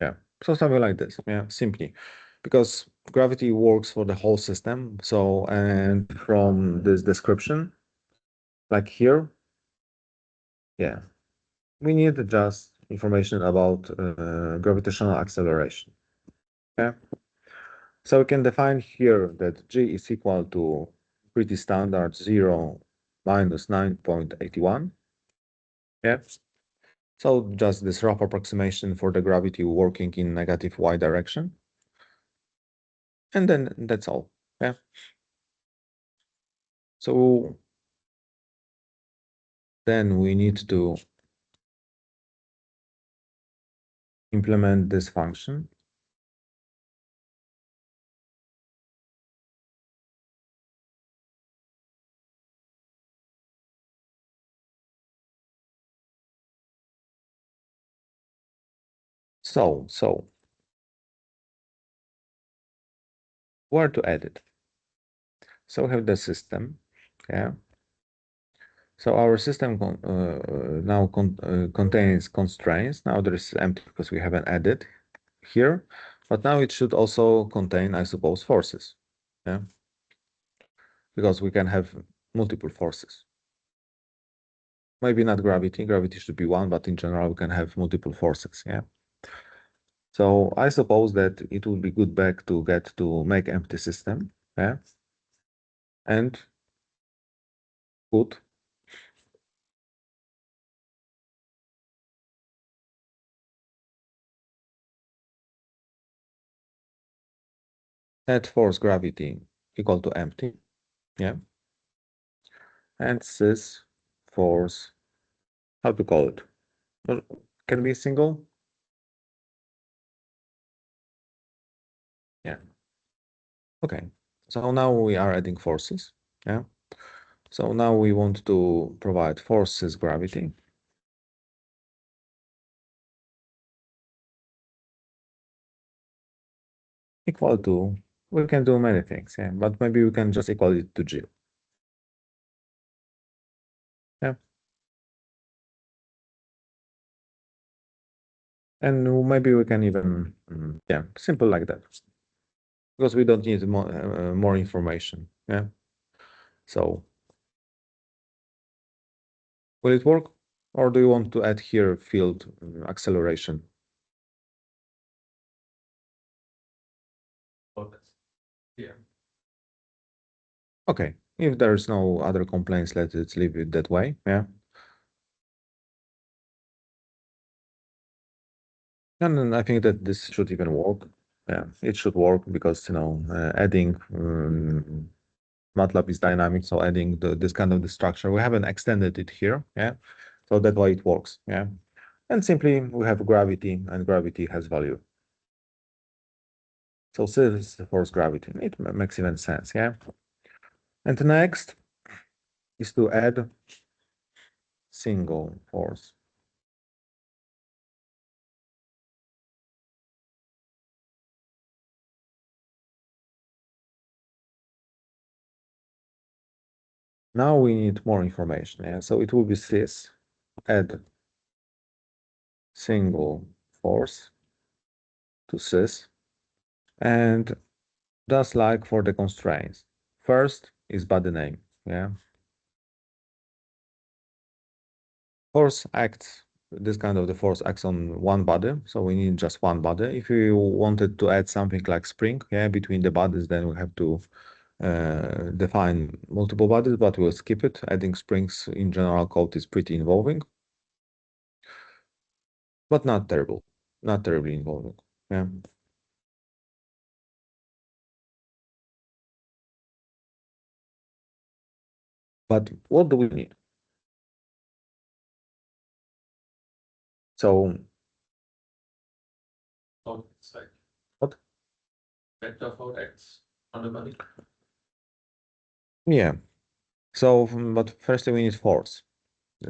Yeah. So something like this. Yeah. Simply, because gravity works for the whole system. So and from this description, like here, yeah, we need just information about gravitational acceleration. Okay. So we can define here that G is equal to pretty standard 0 minus 9.81. Yeah. So just this rough approximation for the gravity working in negative y direction. And then that's all. Yeah. So then we need to implement this function. So where to add it? So we have the system. Yeah. So our system now contains constraints. Now there is empty because we haven't added here, but now it should also contain, I suppose, forces. Yeah. Because we can have multiple forces. Maybe not gravity. Gravity should be one, but in general we can have multiple forces. Yeah. So I suppose that it would be good back to get to make empty system, yeah, and put add force gravity equal to empty, yeah, and sys force, how to call it? Well, can be single, yeah. Okay, so now we are adding forces, yeah. So now we want to provide forces gravity equal to, we can do many things, yeah, but maybe we can just equal it to G. Yeah. And maybe we can even, yeah, simple like that. Because we don't need more information, yeah. So, will it work? Or do you want to add here field acceleration? Yeah. Okay, if there's no other complaints, let's leave it that way, yeah. And then I think that this should even work. Yeah, it should work because, adding MATLAB is dynamic, so adding this kind of the structure, we haven't extended it here, yeah. So that's why it works, yeah. And simply we have gravity, and gravity has value. So this is the force gravity. It makes even sense, yeah. And next is to add single force. Now we need more information, yeah. So it will be this, add single force to this, and just like for the constraints. First is body name, yeah. Force acts, this kind of the force acts on one body, so we need just one body. If you wanted to add something like spring, yeah, between the bodies, then we have to define multiple bodies, but we'll skip it. Adding springs in general code is pretty involving, but not terrible, not terribly involving, yeah. But what do we need? So Oh, it's like what? vector for X on the body. Yeah. So, but firstly we need force.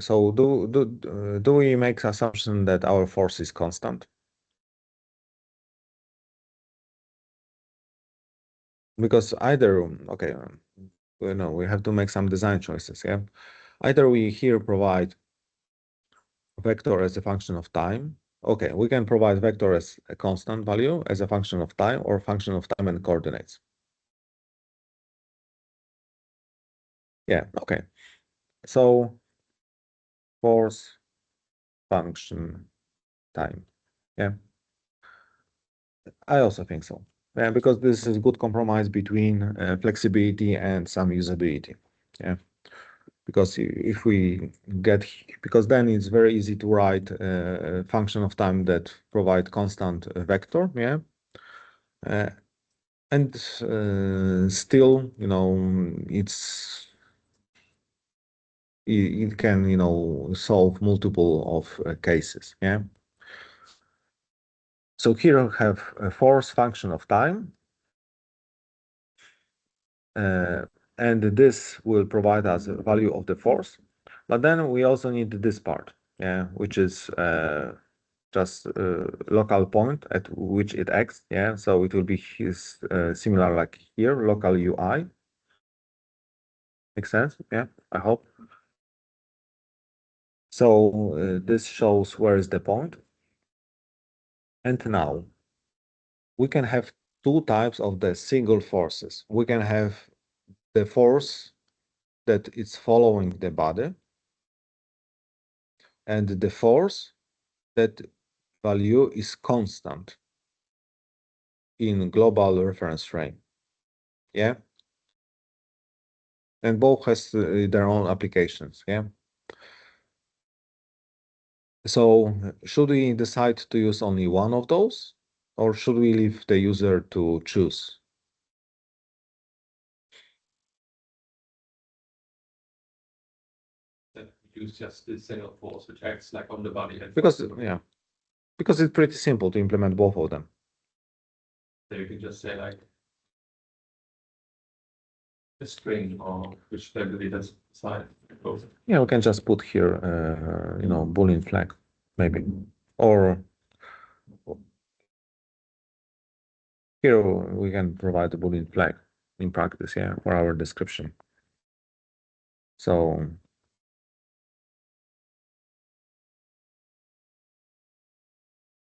So do we make assumption that our force is constant? Because either, okay, we have to make some design choices, yeah. Either we here provide vector as a function of time. Okay, we can provide vector as a constant value as a function of time or function of time and coordinates. Yeah, okay. So force function time. Yeah, I also think so. Yeah, because this is good compromise between flexibility and some usability. Yeah, because if we get, because then it's very easy to write a function of time that provide constant vector. Yeah. And still, it can, solve multiple of cases. Yeah. So here I have a force function of time, and this will provide us a value of the force. But then we also need this part, yeah, which is just local point at which it acts. Yeah, so it will be similar like here, local UI. Makes sense? Yeah, I hope. So this shows where is the point. And now we can have two types of the single forces. We can have the force that is following the body and the force that value is constant. in global reference frame. Yeah. And both has their own applications. Yeah. So should we decide to use only one of those, or should we leave the user to choose? Use just the single force which acts like on the body. Because it's pretty simple to implement both of them. So you can just say like a string or which library does decide. Yeah, we can just put here, Boolean flag, maybe, or here we can provide a Boolean flag in practice, yeah, for our description. So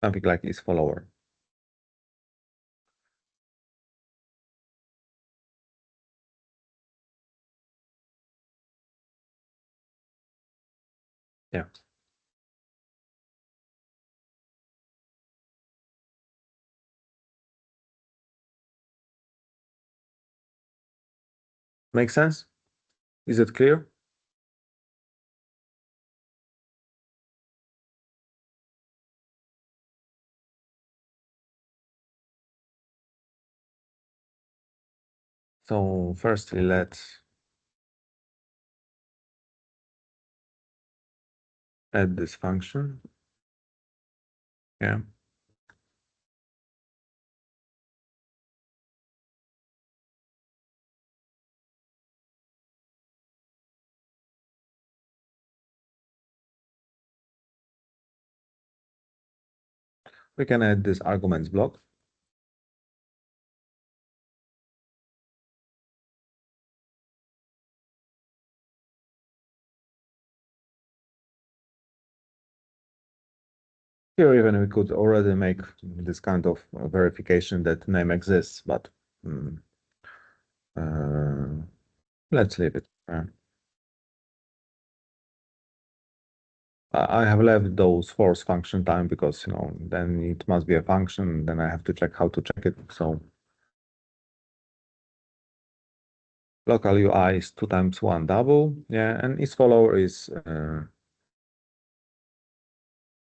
something like is follower. Yeah. Make sense? Is it clear? So firstly, let's add this function. Yeah. We can add this arguments block. Here even we could already make this kind of verification that name exists, but let's leave it. I have left those force function time because, then it must be a function, then I have to check how to check it. So local UI is 2 times 1 double, yeah, and its follower is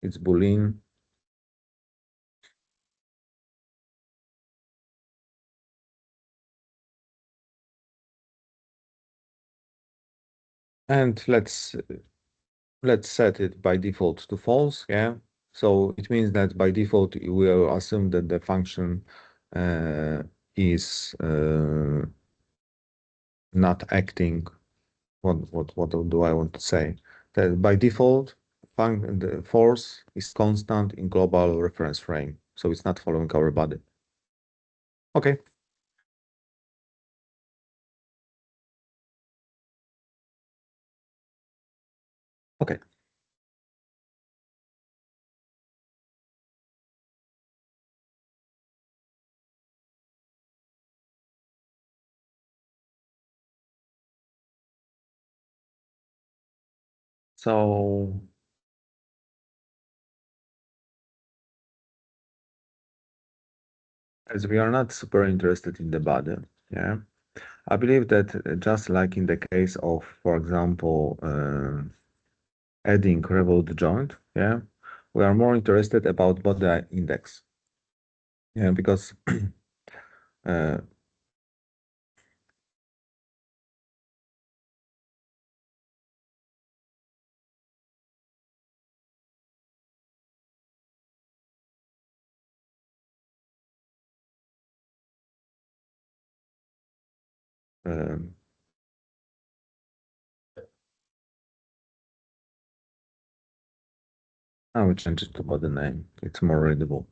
it's Boolean. And let's set it by default to false, yeah. So it means that by default we will assume that the function is not acting. What do I want to say? That by default, the force is constant in global reference frame, so it's not following our body. Okay. Okay. So as we are not super interested in the body, yeah, I believe that just like in the case of, for example, adding revolved joint, yeah, we are more interested about body index, yeah, because uh, um, I will change it to body name. It's more readable.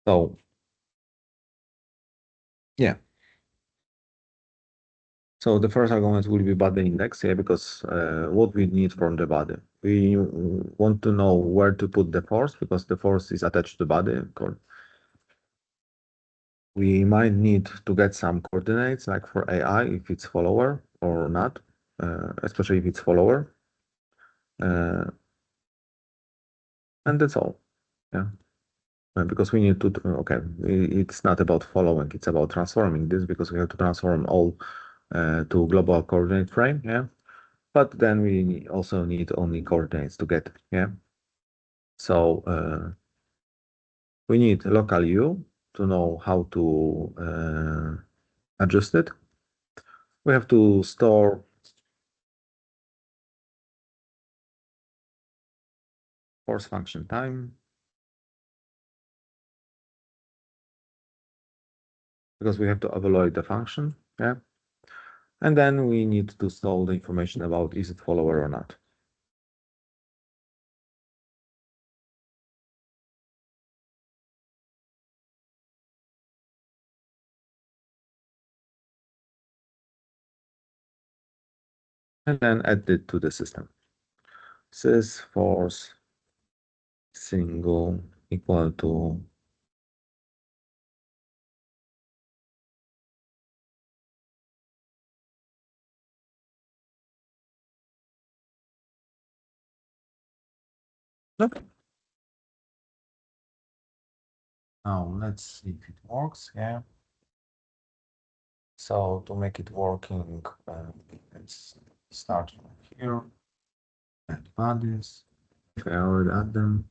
So yeah. So the first argument will be body index, yeah, because what we need from the body. We want to know where to put the force because the force is attached to body. We might need to get some coordinates like for AI if it's follower or not, especially if it's follower. And that's all. Yeah. Because we need to, okay, it's not about following, it's about transforming this, because we have to transform all to global coordinate frame, yeah. But then we also need only coordinates to get, yeah. So we need local U to know how to adjust it. We have to store force function time, because we have to evaluate the function, yeah. And then we need to store the information about is it follower or not. And then add it to the system. Sys force single equal to okay. Now let's see if it works. Yeah. So to make it working, let's start from here. Add bodies. Okay, I already add them.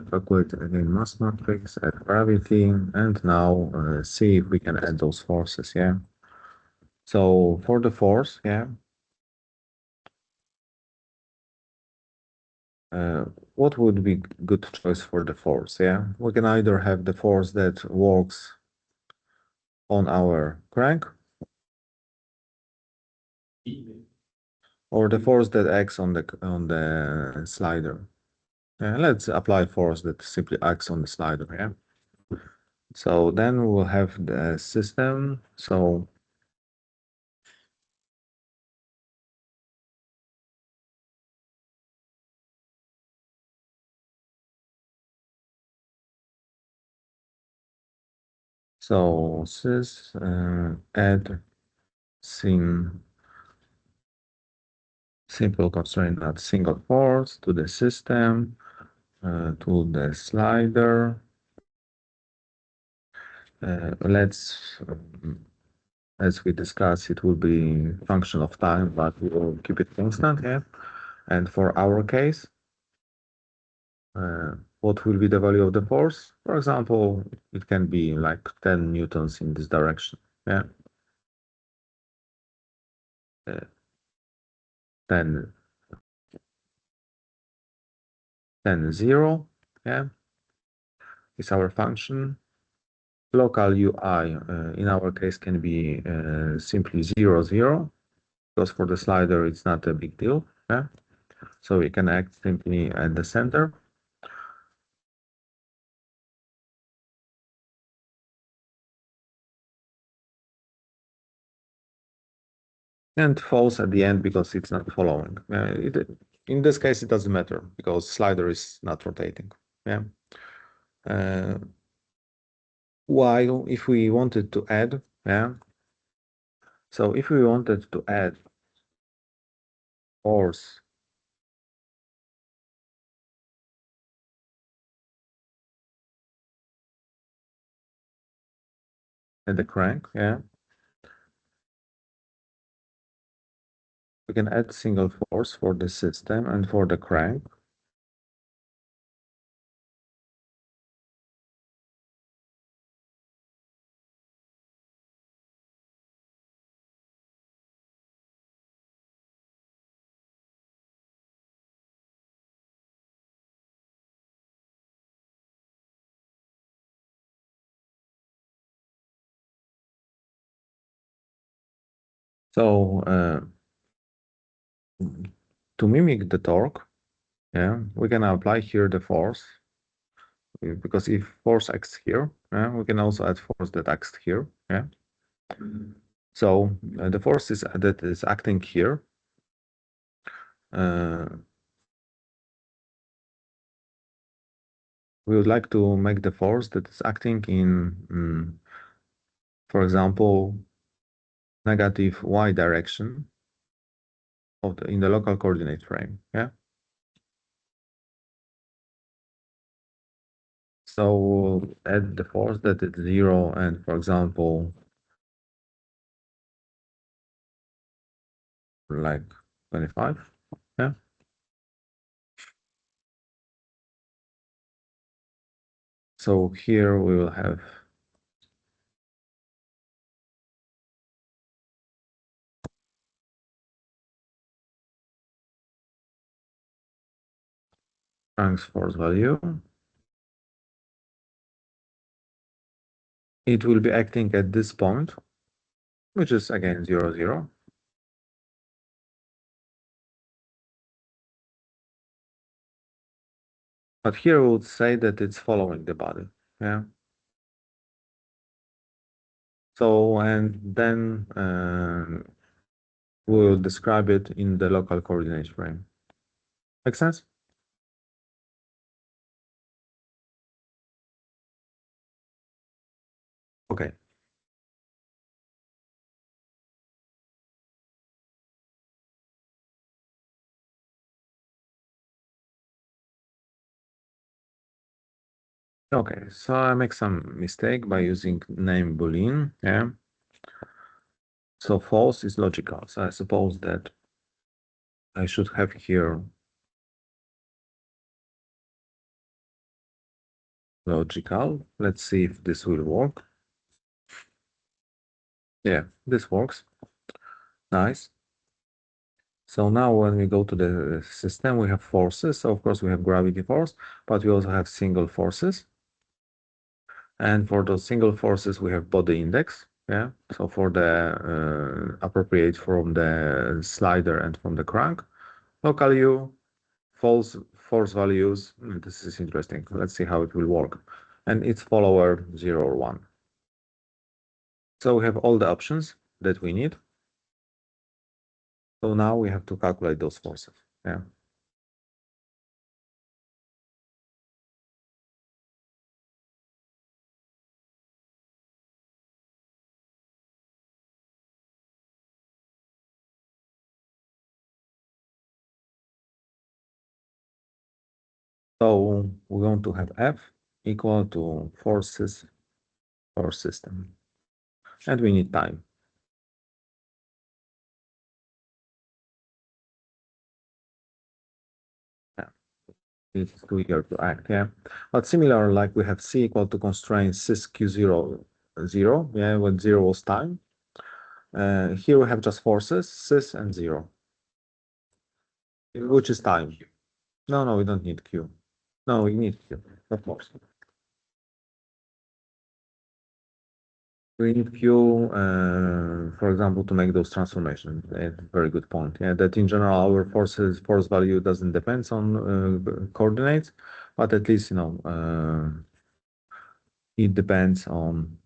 Calculate again mass matrix, add gravity, and now see if we can add those forces. Yeah. So for the force, yeah. What would be good choice for the force? Yeah, we can either have the force that works on our crank, or the force that acts on the slider. Yeah, let's apply force that simply acts on the slider. Yeah. So then we'll have the system. So sys add simple constraint, not single force, to the system, to the slider. Let's, as we discussed, it will be function of time, but we will keep it constant, yeah. And for our case, what will be the value of the force? For example, it can be like 10 newtons in this direction, yeah. 10, 0, yeah, is our function. Local UI, in our case, can be simply 0, 0, because for the slider, it's not a big deal, yeah. So we can act simply at the center. And false at the end because it's not following. In this case, it doesn't matter because slider is not rotating. Yeah. While if we wanted to add, yeah. So if we wanted to add force at the crank, yeah, we can add single force for the system and for the crank. So to mimic the torque, yeah, we can apply here the force, because if force acts here, yeah, we can also add force that acts here, yeah. So the force that is acting here we would like to make the force that is acting in, for example, negative y direction in the local coordinate frame. Yeah. So we'll add the force that is 0 and, for example, like 25. Yeah. So here we will have Planck's force value. It will be acting at this point, which is again 0, 0. But here we would say that it's following the body. Yeah. So, and then we'll describe it in the local coordinate frame. Make sense? Okay. Okay, so I make some mistake by using name boolean. Yeah. So false is logical. So I suppose that I should have here logical. Let's see if this will work. Yeah, this works. Nice. So now when we go to the system, we have forces. So of course we have gravity force, but we also have single forces. And for those single forces, we have body index. Yeah. So for the appropriate from the slider and from the crank, local U, false force values. This is interesting. Let's see how it will work. And its follower 0 or 1. So we have all the options that we need. So now we have to calculate those forces. Yeah. So we want to have F equal to forces or system. And we need time. Yeah. It's too eager to act, yeah. But similar, like we have C equal to constraint sys Q0, 0, yeah, when 0 was time. Here we have just forces, sys and 0, which is time. No, we don't need Q. No, we need Q, of course. We need Q, for example, to make those transformations. Very good point. Yeah, that in general our force value doesn't depend on coordinates, but at least it depends on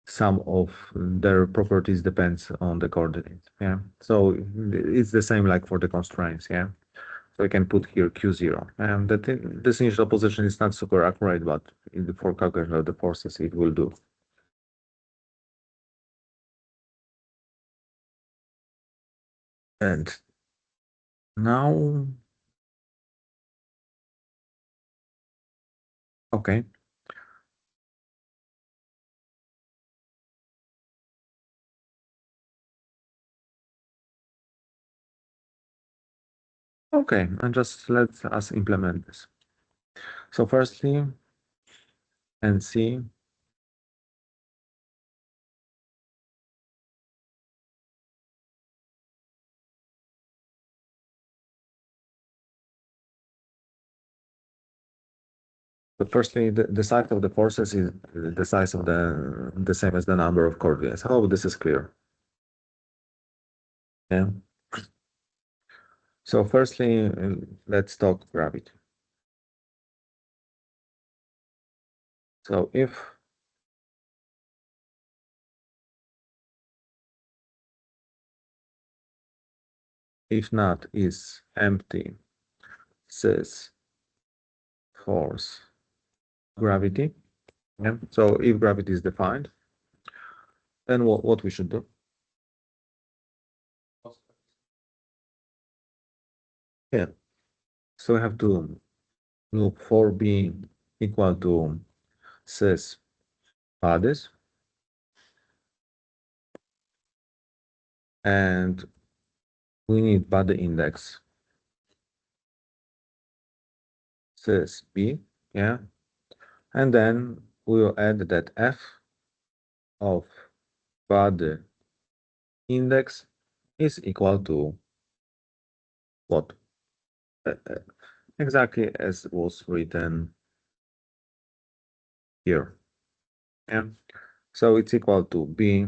some of their properties depends on the coordinates. Yeah, so it's the same like for the constraints. Yeah, so we can put here Q0, and this initial position is not super accurate, but for calculation of the forces, it will do. And now, okay. Okay, and just let us implement this. So firstly, and see. But firstly, the size of the forces is the size of the same as the number of coordinates. I hope this is clear. Yeah. So firstly, let's talk gravity. So if not is empty, sys force gravity. Yeah. So if gravity is defined, then what we should do? Yeah. So we have to look for B equal to cis bodies, and we need body index cis B, yeah, and then we will add that f of body index is equal to what? Exactly as was written here. Yeah. So it's equal to B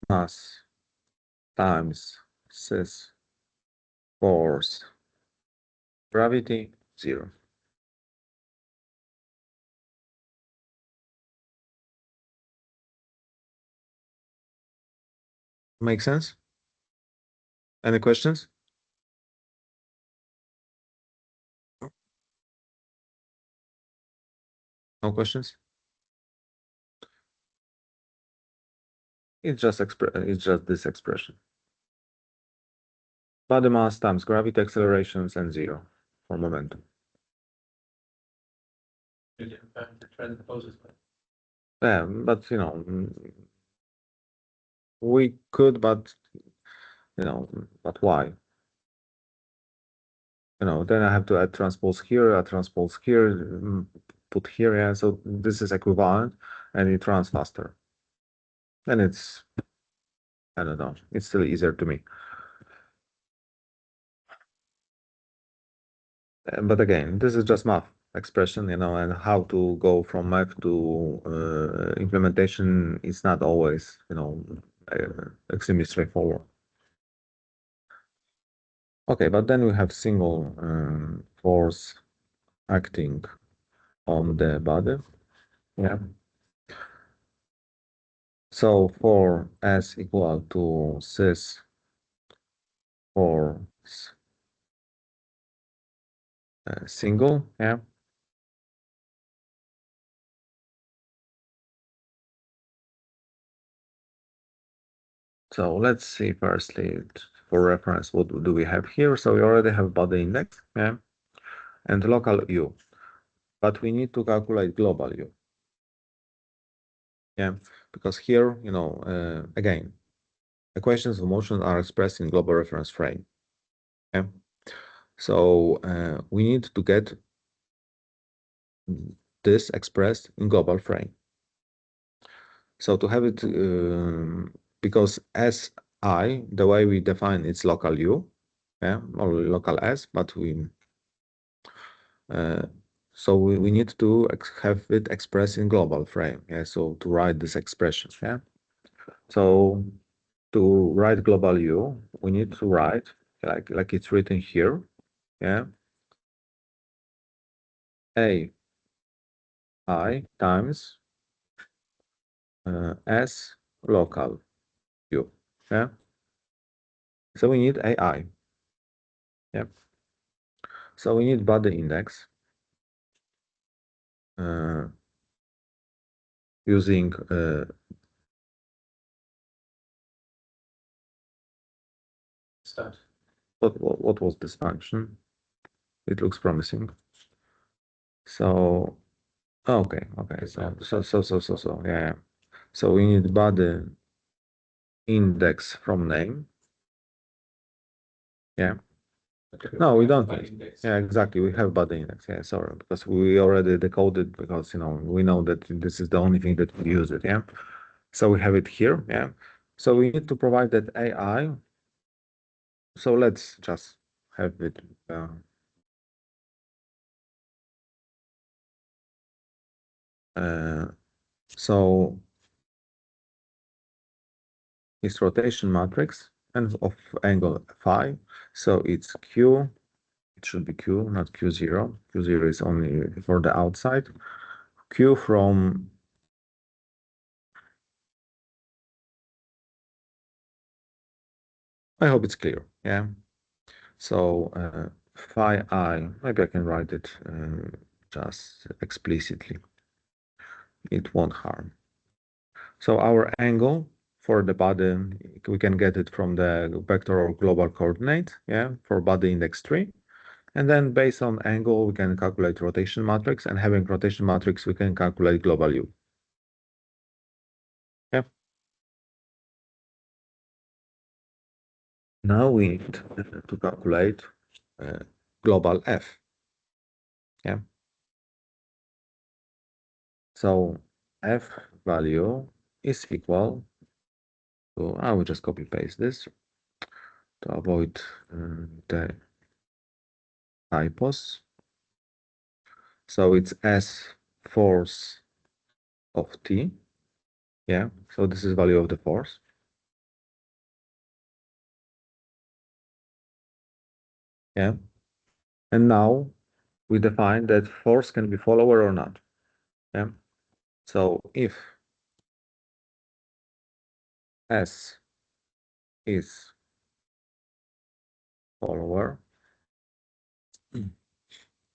mass times cis force gravity 0. Make sense? Any questions? No questions? It's just this expression. Body mass times gravity accelerations and 0 for momentum. Yeah, but we could, but but why? Then I have to add transpose here, put here, yeah. So this is equivalent, and it runs faster. And it's, I don't know, it's still easier to me. But again, this is just math expression, and how to go from math to implementation is not always, extremely straightforward. Okay, but then we have single force acting on the body. Yeah. So for S equal to cis force single, yeah. So let's see firstly for reference what do we have here. So we already have body index, yeah, and local U, but we need to calculate global U. Yeah, because here, again, equations of motion are expressed in global reference frame. Yeah. So we need to get this expressed in global frame. So to have it, because SI, the way we define it's local U, yeah, or local S, but so we need to have it expressed in global frame. Yeah, so to write this expression. Yeah, so to write global U, we need to write like it's written here. Yeah, A I times S local U. Yeah, so we need AI. Yeah, so we need body index. Using Start. what was this function? It looks promising. So okay, so yeah. So we need body index from name. Yeah. No, we don't need. Yeah, exactly. We have body index. Yeah, sorry, because we already decoded because we know that this is the only thing that we use it. Yeah. So we have it here. Yeah. So we need to provide that AI. So let's just have it. So its rotation matrix and of angle phi. So it's Q, it should be Q, not Q0. Q0 is only for the outside. Q from I hope it's clear, yeah. So phi I, maybe I can write it just explicitly. It won't harm. So our angle for the body, we can get it from the vector or global coordinate, yeah, for body index 3. And then based on angle, we can calculate rotation matrix, and having rotation matrix, we can calculate global U. Okay. Now we need to calculate global F. Yeah. So F value is equal to, I will just copy paste this to avoid the typos. So it's S force of T. Yeah. So this is value of the force. Yeah. And now we define that force can be follower or not. Yeah. So if S is follower,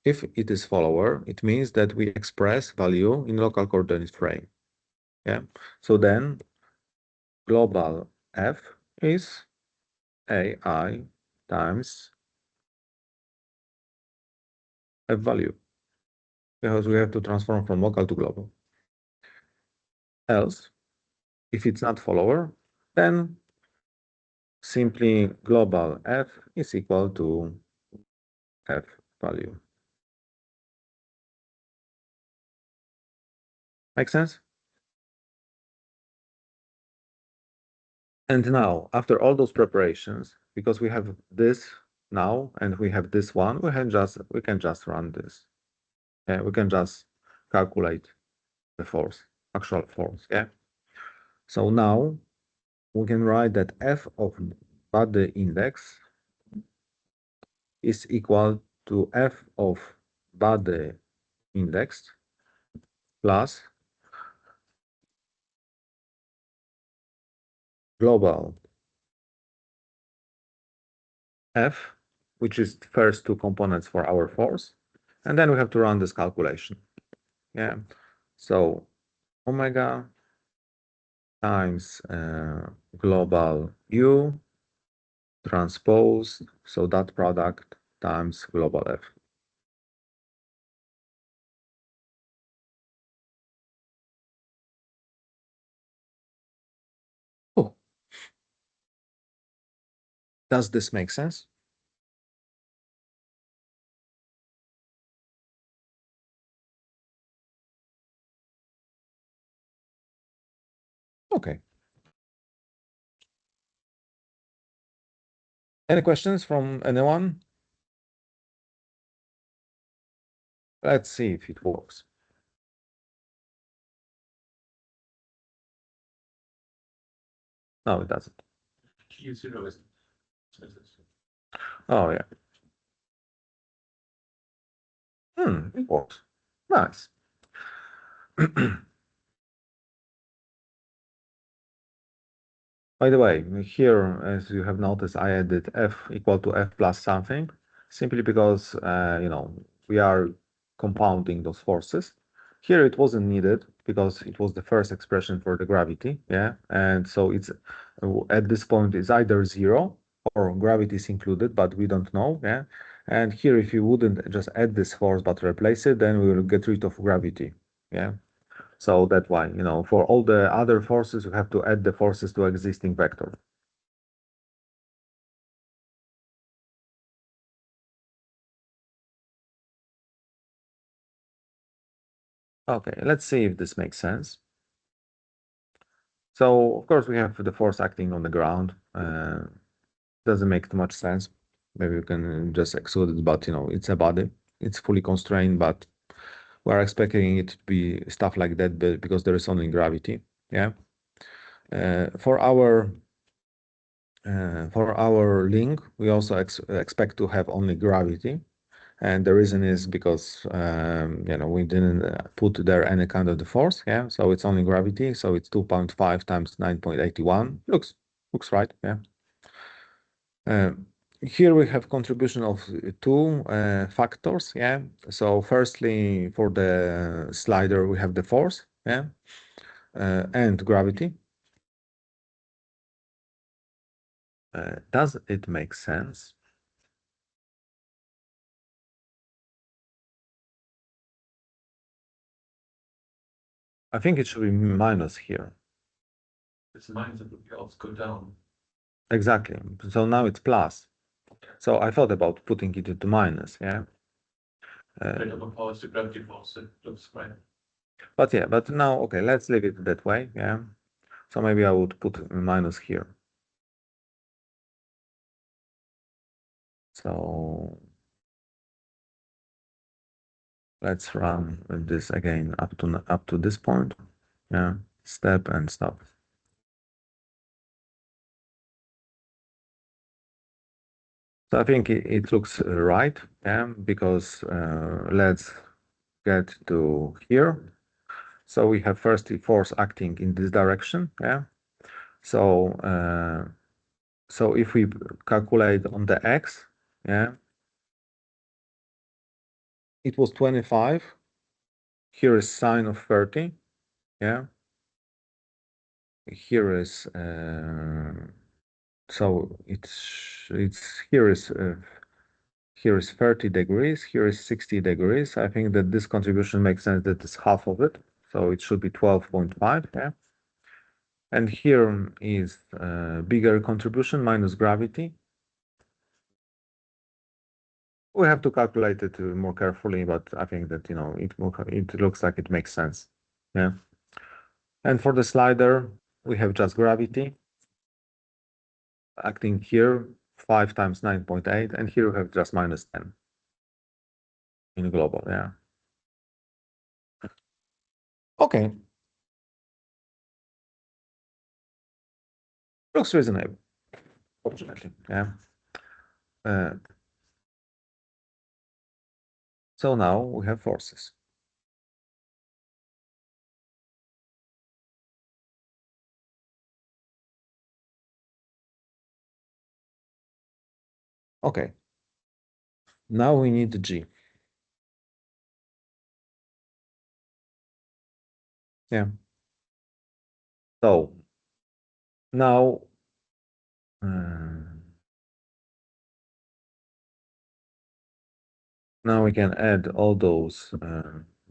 if it is follower, it means that we express value in local coordinate frame. Yeah. So then global F is AI times F value, because we have to transform from local to global. Else, if it's not follower, then simply global F is equal to F value. Make sense? And now, after all those preparations, because we have this now and we have this one, we can just run this. Yeah, we can just calculate the force, actual force. Yeah. So now we can write that F of body index is equal to F of body index plus global F, which is the first two components for our force. And then we have to run this calculation. Yeah. So omega times global U transpose, so that product times global F. Oh, does this make sense? Okay. Any questions from anyone? Let's see if it works. No, it doesn't. Oh, yeah. It works. Nice. By the way, here, as you have noticed, I added F equal to F plus something, simply because, we are compounding those forces. Here it wasn't needed because it was the first expression for the gravity, yeah? And so it's, at this point, it's either 0 or gravity is included, but we don't know, yeah? And here, if you wouldn't just add this force but replace it, then we will get rid of gravity, yeah? So that's why, for all the other forces, you have to add the forces to existing vector. Okay, let's see if this makes sense. So, of course, we have the force acting on the ground. Doesn't make too much sense. Maybe you can just exclude it, but, it's a body. It's fully constrained, but we're expecting it to be stuff like that because there is only gravity. Yeah. For our link, we also expect to have only gravity. And the reason is because, we didn't put there any kind of the force, yeah? So it's only gravity, so it's 2.5 times 9.81. Looks right, yeah? Here we have contribution of two factors, yeah? So firstly, for the slider, we have the force, yeah? And gravity. Does it make sense? I think it should be minus here. It's minus, it would also go down. Exactly. So now it's plus. So I thought about putting it into minus, yeah. But it overpowers the gravity force, it looks fine. But yeah, but now, okay, let's leave it that way, yeah. So maybe I would put minus here. So let's run this again up to this point, yeah. Step and stop. So I think it looks right, yeah, because let's get to here. So we have first the force acting in this direction, yeah. So so if we calculate on the x, yeah, it was 25. Here is sine of 30, yeah. Here is so it's here is 30 degrees, here is 60 degrees. I think that this contribution makes sense, that it's half of it, so it should be 12.5, yeah. And here is bigger contribution minus gravity. We have to calculate it more carefully, but I think that, you know, it looks like it makes sense, yeah. And for the slider, we have just gravity acting here, 5 times 9.8, and here we have just minus 10 in global, yeah. Okay. Looks reasonable, fortunately, yeah. So now we have forces. Okay. Now we need G. Yeah. So now now we can add all those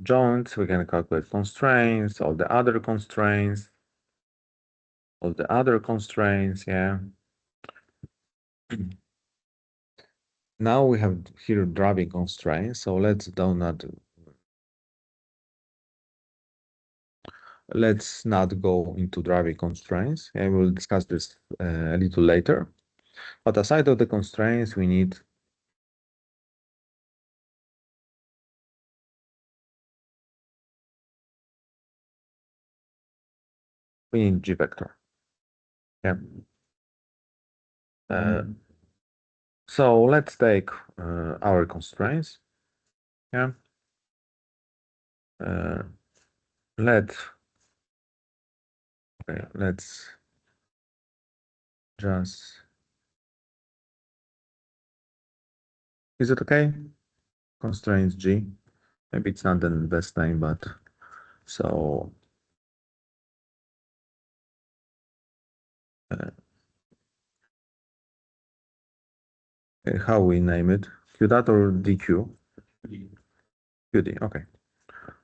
joints. We can calculate constraints, all the other constraints, yeah. Now we have here driving constraints. So let's not go into driving constraints. And we'll discuss this a little later. But aside of the constraints, we need G vector. Yeah. So let's take our constraints. Yeah. Let's just. Is it okay? Constraints G. Maybe it's not the best name, but so. How we name it? QDAT or DQ? QD, okay.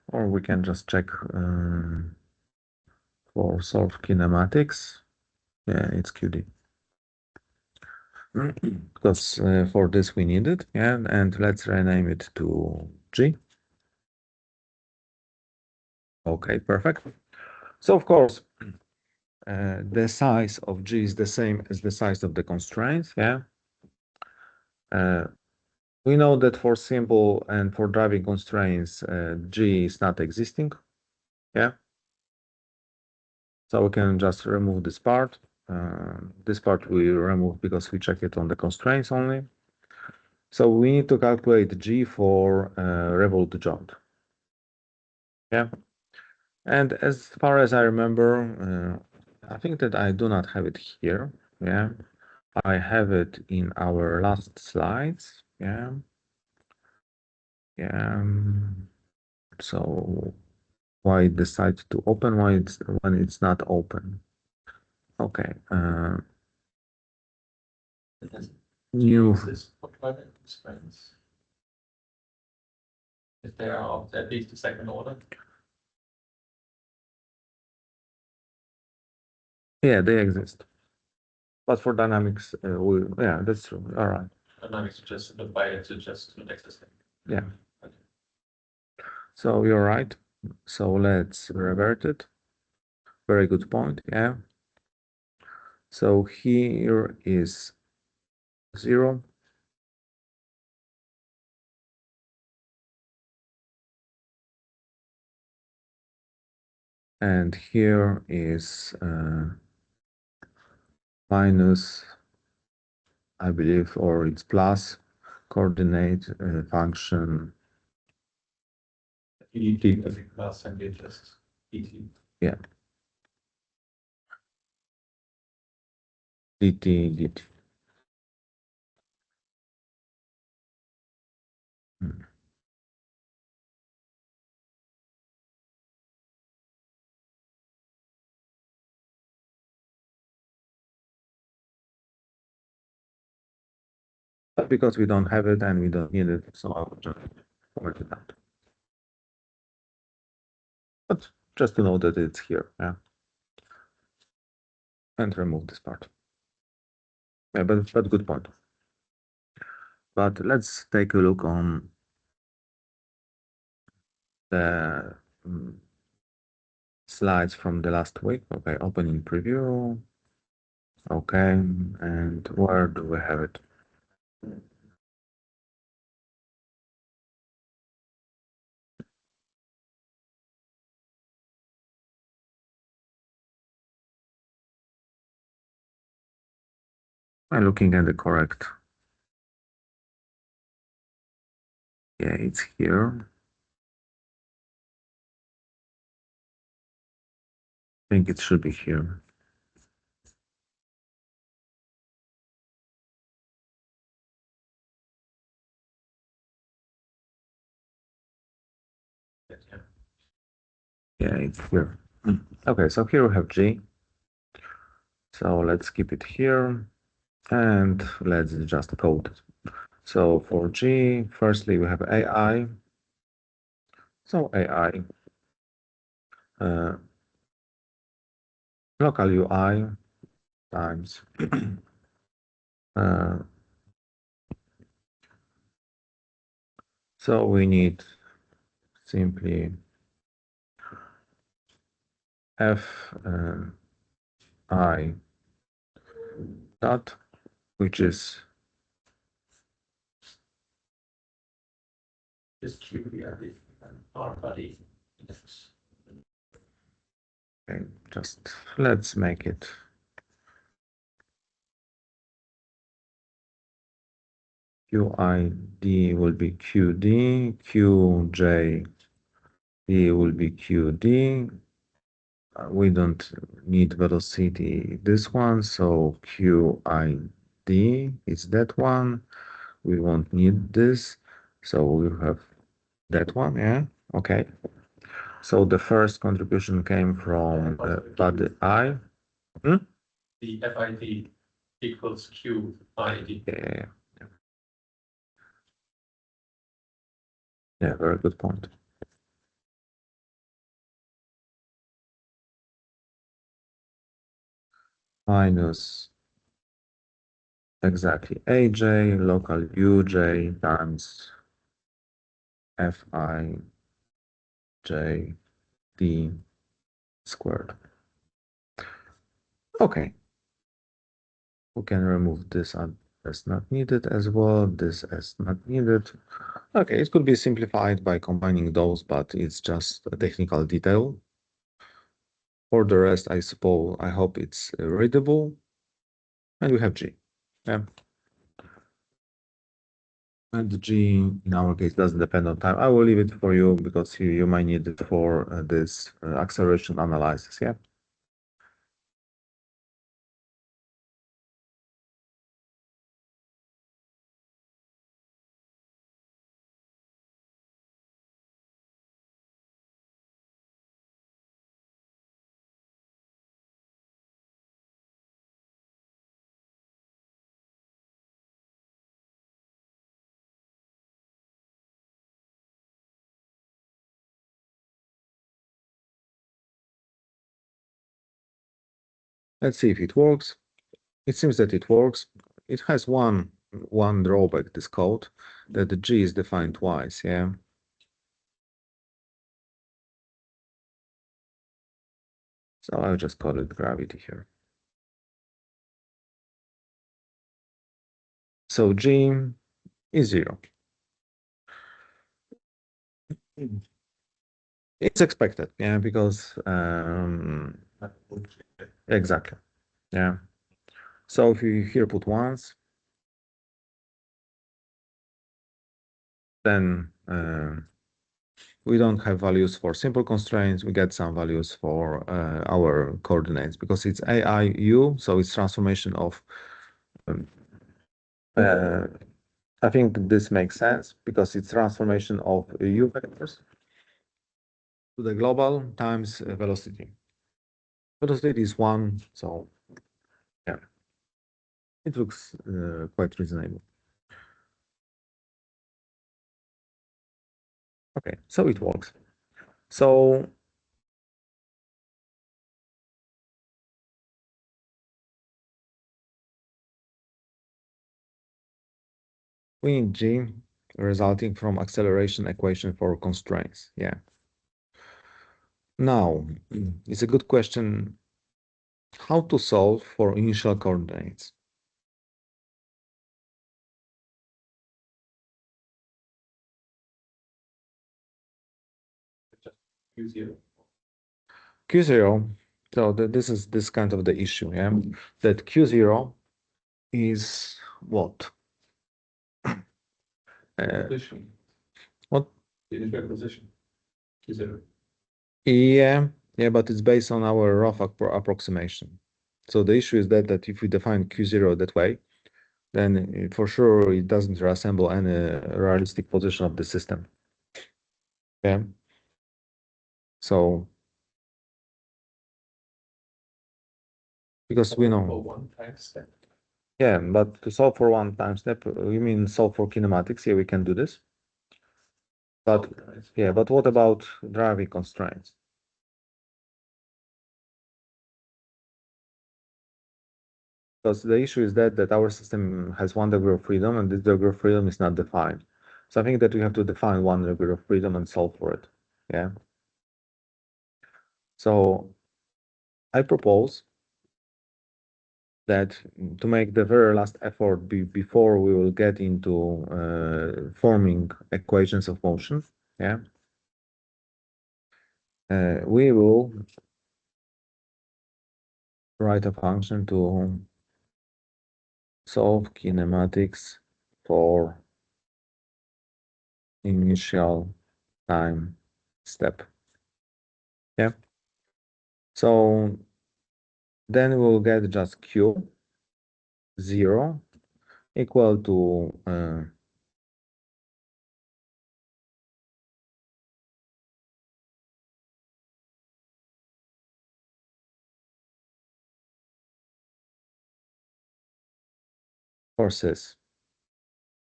Or we can just check for solve kinematics. Yeah, it's QD. Because for this we need it, yeah, and let's rename it to G. Okay, perfect. So of course, the size of G is the same as the size of the constraints, yeah. We know that for simple and for driving constraints, G is not existing, yeah. So we can just remove this part. This part we remove because we check it on the constraints only. So we need to calculate G for revolute joint. Yeah. And as far as I remember, I think that I do not have it here. Yeah. I have it in our last slides. Yeah. Yeah. So why decide to open when it's not open? Okay. New. If they are of at least the second order. Yeah, they exist. But for dynamics, yeah, that's true. All right. Dynamics just simplify it to just not existing. Yeah. So you're right. So let's revert it. Very good point. Yeah. So here is 0. And here is minus, I believe, or it's plus coordinate function. You need to as a class and get just ET. Yeah. dt. But because we don't have it and we don't need it, so I will just work it out. But just to know that it's here, yeah. And remove this part. Yeah, but good point. But let's take a look on the slides from the last week. Okay, opening preview. Okay, and where do we have it? I'm looking at the correct. Yeah, it's here. I think it should be here. Yeah, it's here. Okay, so here we have G. So let's keep it here and let's just code it. So for G, firstly, we have AI. So AI, local UI times so we need simply f I dot, which is Just QBRD and R body. okay, just let's make it QID will be QD, QJD will be QD. We don't need velocity this one, so QID is that one. We won't need this, so we have that one, yeah, okay. So the first contribution came from body I. Hmm? The FID equals QID. Yeah, yeah, very good point. Minus exactly AJ local UJ times FIJD squared. Okay. We can remove this as not needed as well, this as not needed. Okay, it could be simplified by combining those, but it's just a technical detail. For the rest, I suppose, I hope it's readable. And we have G. Yeah. And G, in our case, doesn't depend on time. I will leave it for you because you might need it for this acceleration analysis. Yeah. Let's see if it works. It seems that it works. It has one drawback, this code, that the G is defined twice, yeah. So I'll just call it gravity here. So G is 0. It's expected, yeah, because exactly, yeah. So if you here put ones, then we don't have values for simple constraints. We get some values for our coordinates because it's AIU, so it's transformation of. I think this makes sense because it's transformation of U vectors to the global times velocity. Velocity is 1, so yeah, it looks quite reasonable. Okay, so it works. So we need G resulting from acceleration equation for constraints. Yeah. Now, it's a good question how to solve for initial coordinates. Just Q0. Q0, so this is this kind of the issue, yeah, that Q0 is what? Position. What? The initial position. Q0. Yeah, but it's based on our rough approximation. So the issue is that if we define Q0 that way, then for sure it doesn't resemble any realistic position of the system. Yeah. So because we know. One time step. Yeah, but to solve for one time step, you mean solve for kinematics? Yeah, we can do this. But yeah, but what about driving constraints? Because the issue is that our system has 1 degree of freedom, and this degree of freedom is not defined. So I think that we have to define 1 degree of freedom and solve for it. Yeah. So I propose that to make the very last effort before we will get into forming equations of motion, yeah, we will write a function to solve kinematics for initial time step. Yeah. So then we'll get just Q 0 equal to forces.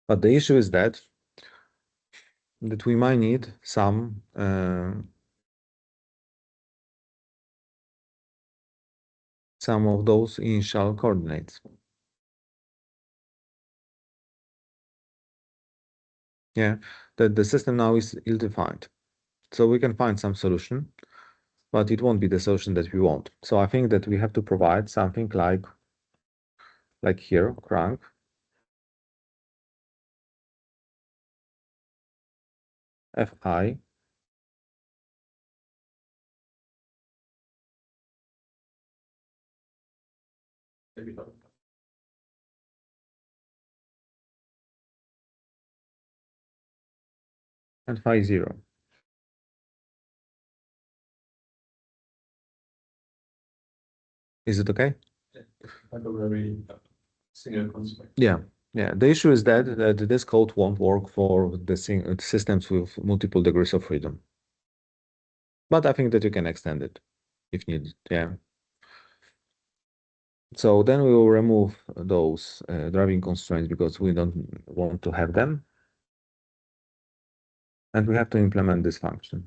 But the issue is that we might need some of those initial coordinates. Yeah, that the system now is ill-defined. So we can find some solution, but it won't be the solution that we want. So I think that we have to provide something like here, crank. Fi Maybe not. and phi 0. Is it okay? Like a very single constraint. Yeah. The issue is that this code won't work for the systems with multiple degrees of freedom. But I think that you can extend it if needed. Yeah. So then we will remove those driving constraints because we don't want to have them. And we have to implement this function.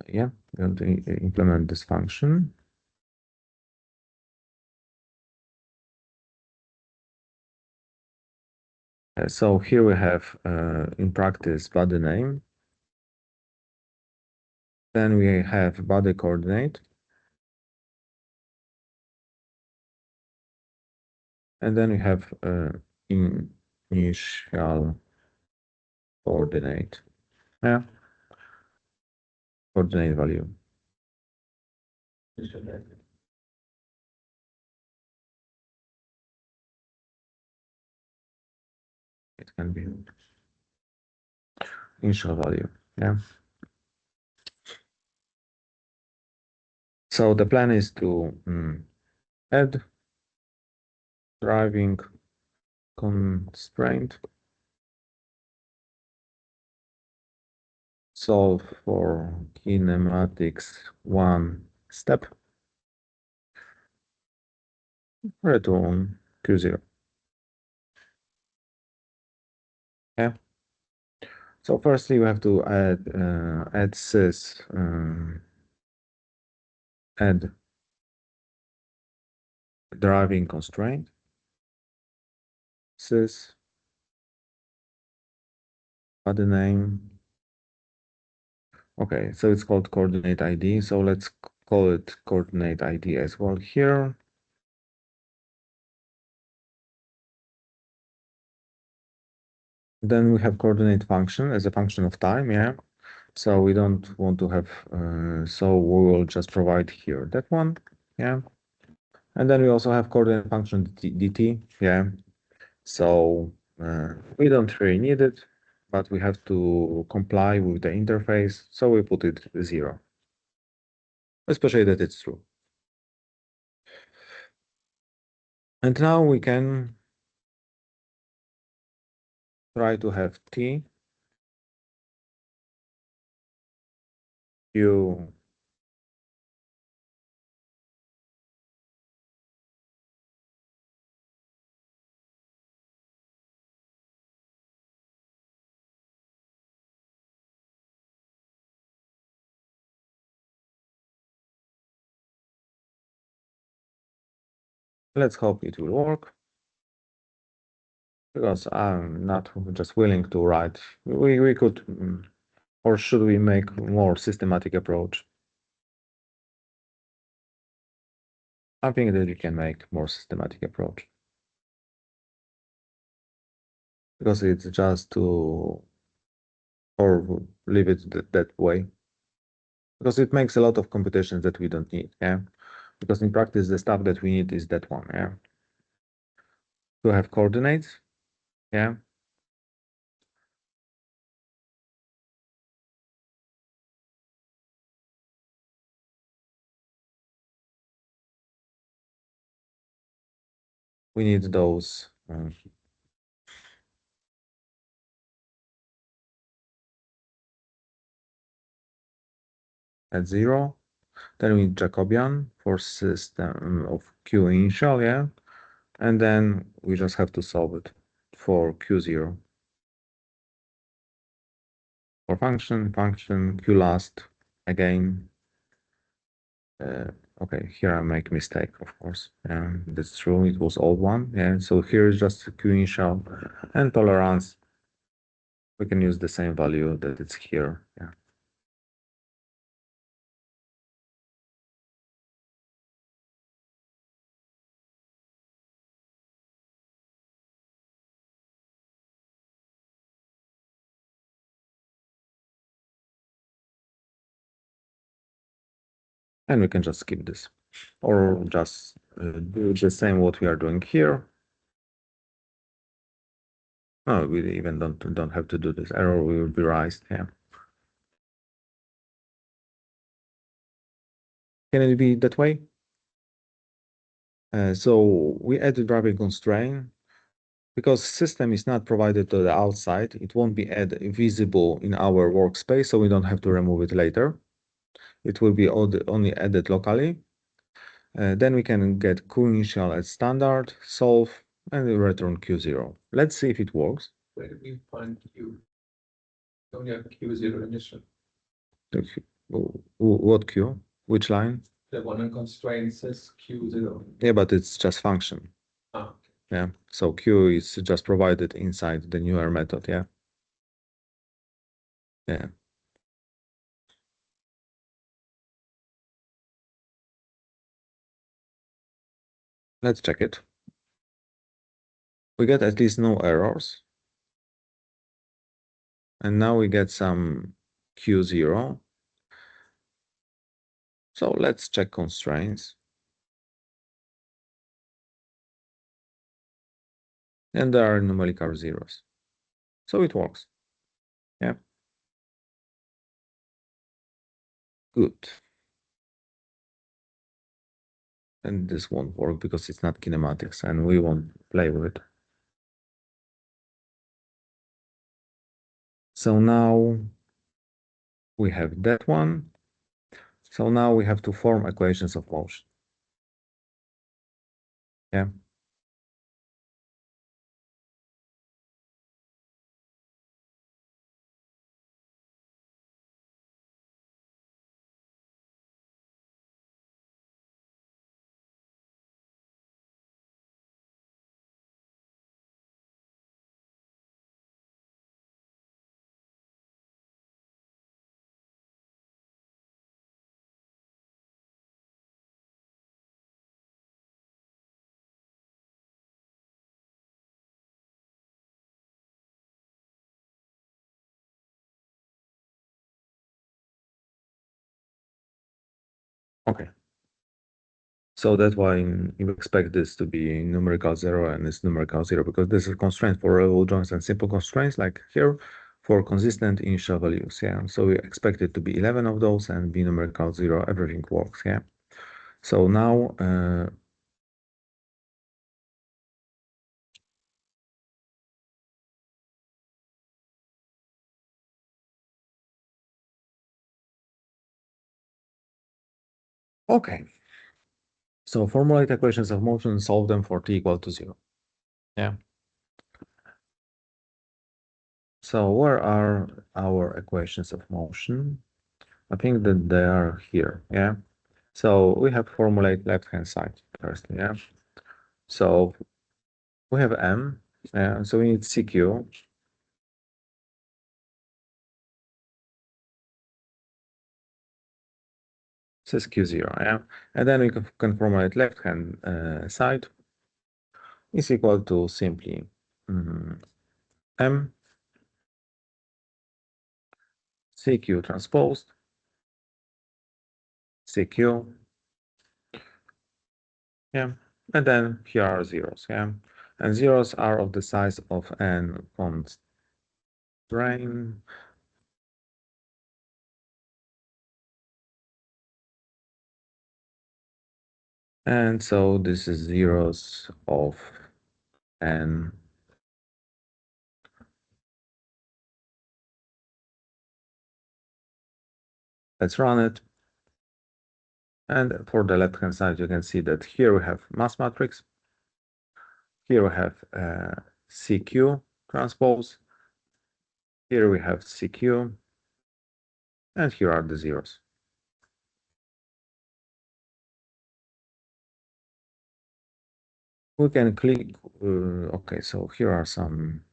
Yeah, we're going to implement this function. So here we have in practice body name. Then we have body coordinate. And then we have initial coordinate. Yeah, coordinate value. It can be initial value. Yeah. So the plan is to add driving constraint, solve for kinematics one step, return Q0. Yeah. So firstly, we have to add sys add driving constraint sys body name. Okay, so it's called coordinate ID. So let's call it coordinate ID as well here. Then we have coordinate function as a function of time. Yeah. So we don't want to have, so we will just provide here that one. Yeah. And then we also have coordinate function dt. Yeah. So we don't really need it, but we have to comply with the interface. So we put it 0, especially that it's true. And now we can try to have t, q, let's hope it will work, because I'm not just willing to write. We could, or should we make more systematic approach? I think that we can make more systematic approach, because it's just to, or leave it that way, because it makes a lot of computations that we don't need. Yeah, because in practice the stuff that we need is that one. Yeah, to have coordinates. Yeah. We need those at 0. Then we need Jacobian for system of Q initial, yeah. And then we just have to solve it for Q0. For function, Q last again. Okay, here I make mistake, of course. Yeah, that's true. It was old one. Yeah, so here is just Q initial and tolerance. We can use the same value that it's here. Yeah. And we can just skip this, or just do the same what we are doing here. Oh, we even don't have to do this. Error will be raised. Yeah. Can it be that way? So we add the driving constraint because system is not provided to the outside. It won't be visible in our workspace, so we don't have to remove it later. It will be only added locally. Then we can get Q initial as standard, solve, and return Q0. Let's see if it works. Where do we find Q? We only have Q0 initial. What Q? Which line? The one in constraints is Q0. Yeah, but it's just function. Ah, Yeah, so Q is just provided inside the newer method, yeah. Yeah. Let's check it. We get at least no errors. And now we get some Q0. So let's check constraints. And there are numerical zeros. So it works. Yeah. Good. And this won't work because it's not kinematics and we won't play with it. So now we have that one. So now we have to form equations of motion. Yeah. Okay. So that's why you expect this to be numerical zero and it's numerical zero because this is a constraint for reliable joints and simple constraints like here for consistent initial values. Yeah. So we expect it to be 11 of those and be numerical zero. Everything works. Yeah. So now okay. So formulate equations of motion, solve them for t equal to 0. Yeah. So where are our equations of motion? I think that they are here. Yeah. So we have formulate left-hand side first. Yeah. So we have M. So we need CQ. This is Q0. Yeah. And then we can formulate left-hand side is equal to simply M CQ transposed CQ. Yeah. And then here are zeros. Yeah. And zeros are of the size of n constraint. And so this is zeros of n. Let's run it. And for the left-hand side, you can see that here we have mass matrix. Here we have CQ transpose. Here we have CQ. And here are the zeros. We can click, okay, so here are some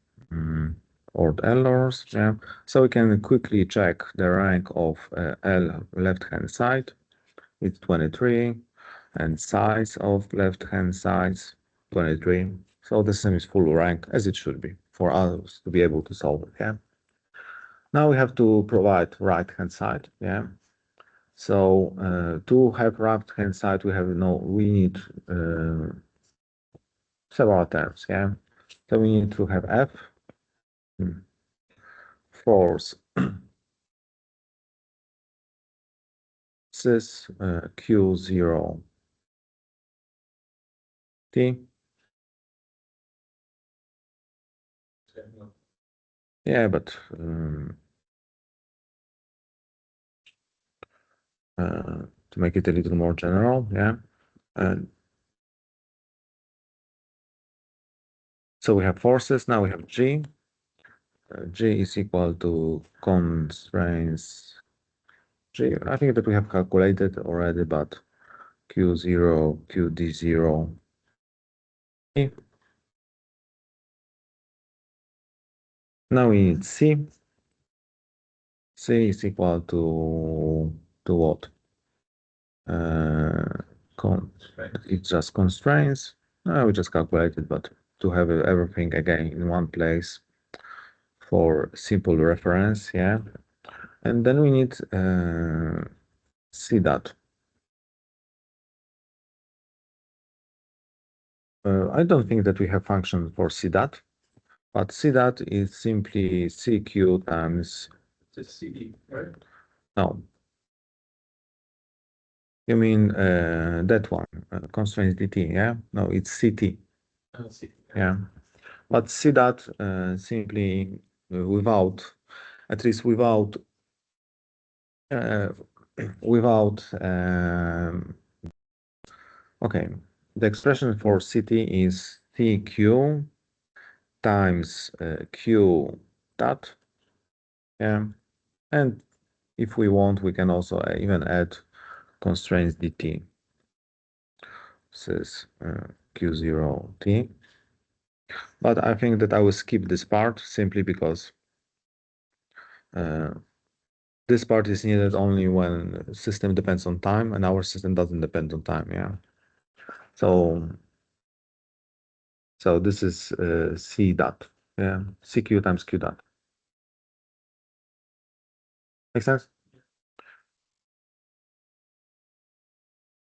odd errors. Yeah. So we can quickly check the rank of L left-hand side. It's 23. And size of left-hand side, 23. So the same is full rank as it should be for us to be able to solve it. Yeah. Now we have to provide right-hand side. Yeah. So to have right-hand side, we need several terms. Yeah. So we need to have F force cis Q0 T. Yeah, but to make it a little more general, yeah. And so we have forces, now we have G. G is equal to constraints G, I think that we have calculated already, but Q0, QD0. Now we need C. C is equal to what? It's just constraints. We just calculated, but to have everything again in one place for simple reference, yeah. And then we need C dot. I don't think that we have function for C dot, but C dot is simply CQ times. It's CD, right? No. You mean that one, constraints dt, yeah? No, it's CT. Oh, CD. Yeah. But C dot simply without, at least without, without, okay, the expression for CT is CQ times Q dot, yeah, and if we want, we can also even add constraints dt. This is Q0t, but I think that I will skip this part simply because this part is needed only when system depends on time, and our system doesn't depend on time, yeah. So this is C dot, yeah, CQ times Q dot. Make sense?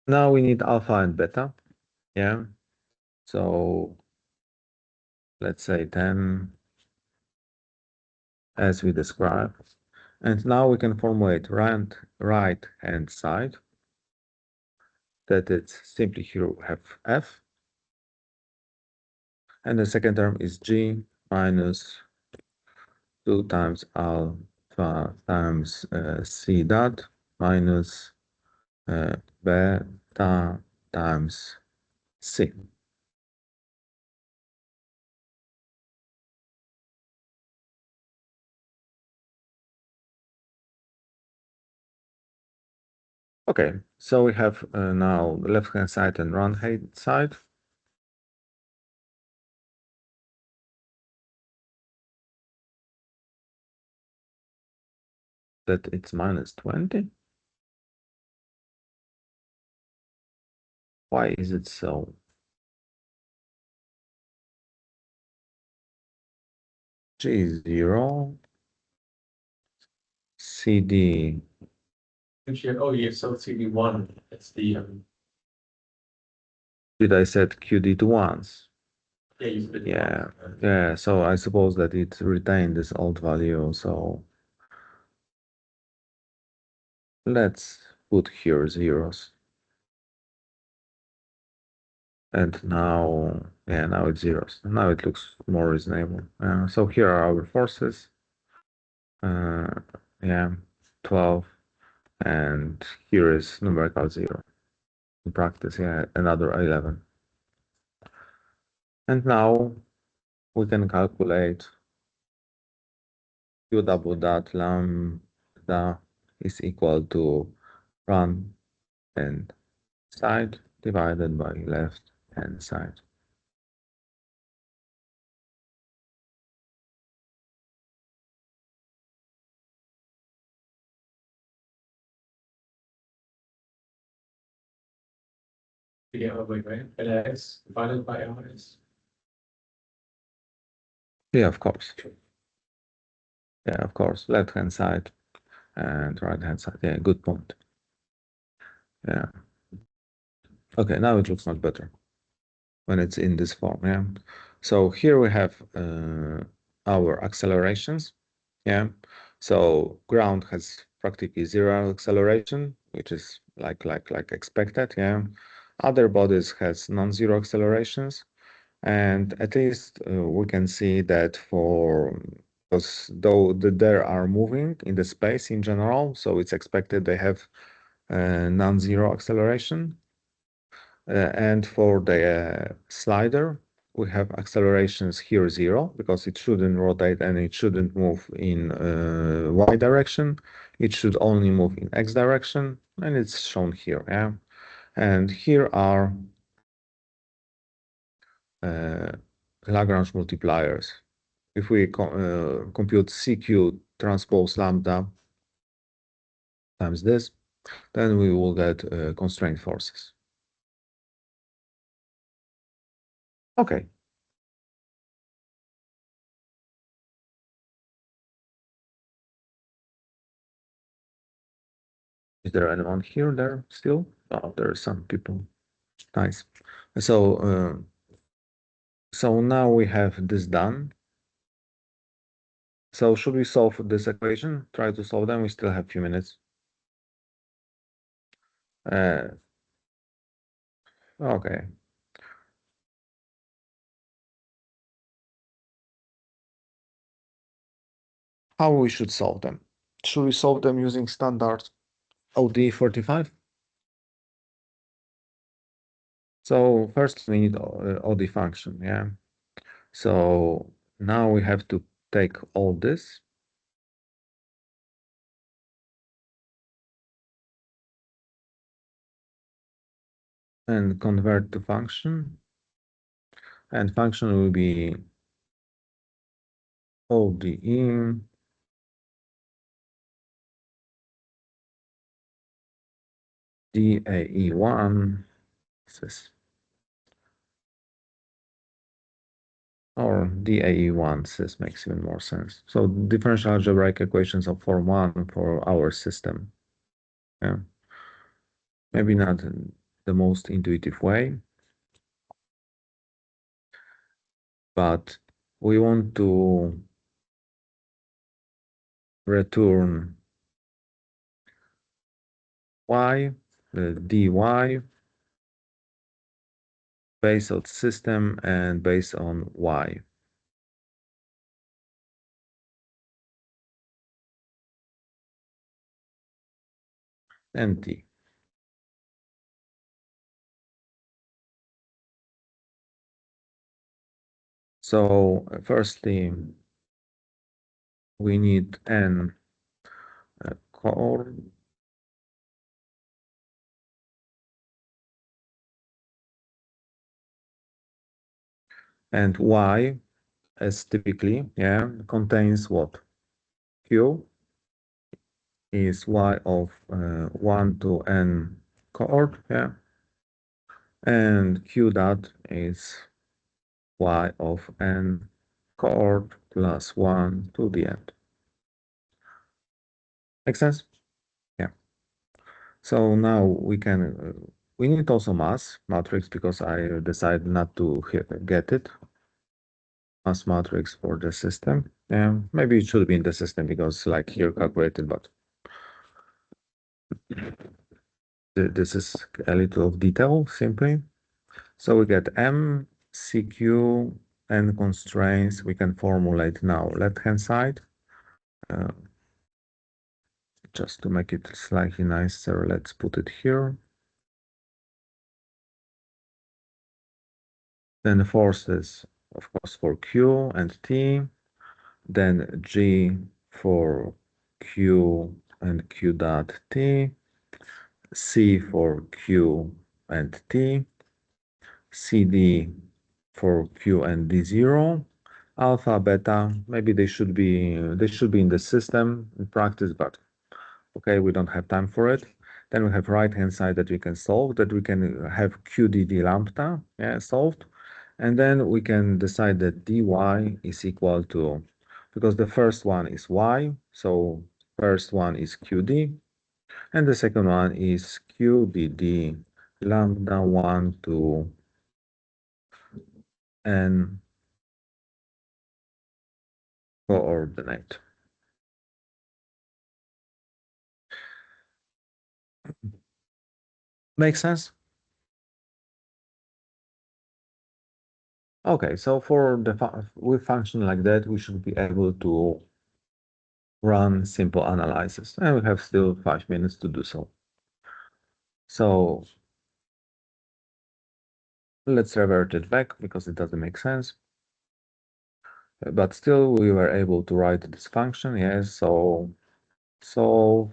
Now we need alpha and beta, yeah. So let's say 10 as we described. And now we can formulate right hand side, that it's simply here we have F. And the second term is G minus 2 times alpha times C dot minus beta times C. Okay, so we have now the left-hand side and right-hand side. That it's minus 20. Why is it so? G0, CD. Oh, yeah, so CD1, it's the, Did I set QD to once? yeah, you said it Yeah, once. yeah, so I suppose that it retained this old value, so let's put here zeros. And now, yeah, now it's zeros. Now it looks more reasonable. So here are our forces. Yeah, 12, and here is numerical 0. In practice, yeah, another 11. And now we can calculate Q double dot lambda is equal to run and side divided by left hand side. Yeah, wait, right? LS divided by LS. Yeah, of course. Yeah, of course. Left hand side and right hand side. Yeah, good point. Yeah. Okay, now it looks much better when it's in this form. Yeah. So here we have our accelerations. Yeah. So ground has practically 0 acceleration, which is like expected. Yeah. Other bodies has non-zero accelerations, and at least we can see that for those though they are moving in the space in general, so it's expected they have non-zero acceleration. And for the slider, we have accelerations here 0 because it shouldn't rotate and it shouldn't move in y direction. It should only move in x direction, and it's shown here. Yeah, and here are Lagrange multipliers. If we compute CQ transpose lambda times this, then we will get constraint forces. Okay. Is there anyone here there still? Oh, there are some people. Nice. So now we have this done. So should we solve this equation? Try to solve them. We still have a few minutes. Okay. How we should solve them? Should we solve them using standard OD45? So first we need OD function, yeah. So now we have to take all this and convert to function, and function will be ODE DAE1 sys, or DAE1 sys makes even more sense. So differential algebraic equations of form 1 for our system. Yeah. Maybe not the most intuitive way, but we want to return y, the dy, based on system and based on y. And t. So firstly, we need n core and y, as typically, yeah, contains what? Q is y of 1 to n cohort, yeah, and q dot is y of n cohort plus 1 to the end. Make sense? Yeah. So now we can, we need also mass matrix because I decided not to get it. Mass matrix for the system. Yeah, maybe it should be in the system because like here calculated, but this is a little of detail simply. So we get M, CQ, and constraints we can formulate now. Left-hand side, just to make it slightly nicer, let's put it here. Then the forces, of course, for Q and T. Then G for Q and Q dot T. C for Q and T. CD for Q and D0. Alpha, beta, maybe they should be in the system in practice, but okay, we don't have time for it. Then we have right-hand side that we can solve, that we can have QDD lambda, yeah, solved. And then we can decide that dy is equal to, because the first one is y, so first one is QD, and the second one is QDD lambda 1 to n coordinate. Make sense? Okay, so for the with function like that, we should be able to run simple analysis, and we have still 5 minutes to do so. So Let's revert it back because it doesn't make sense. But still, we were able to write this function. Yes, so solve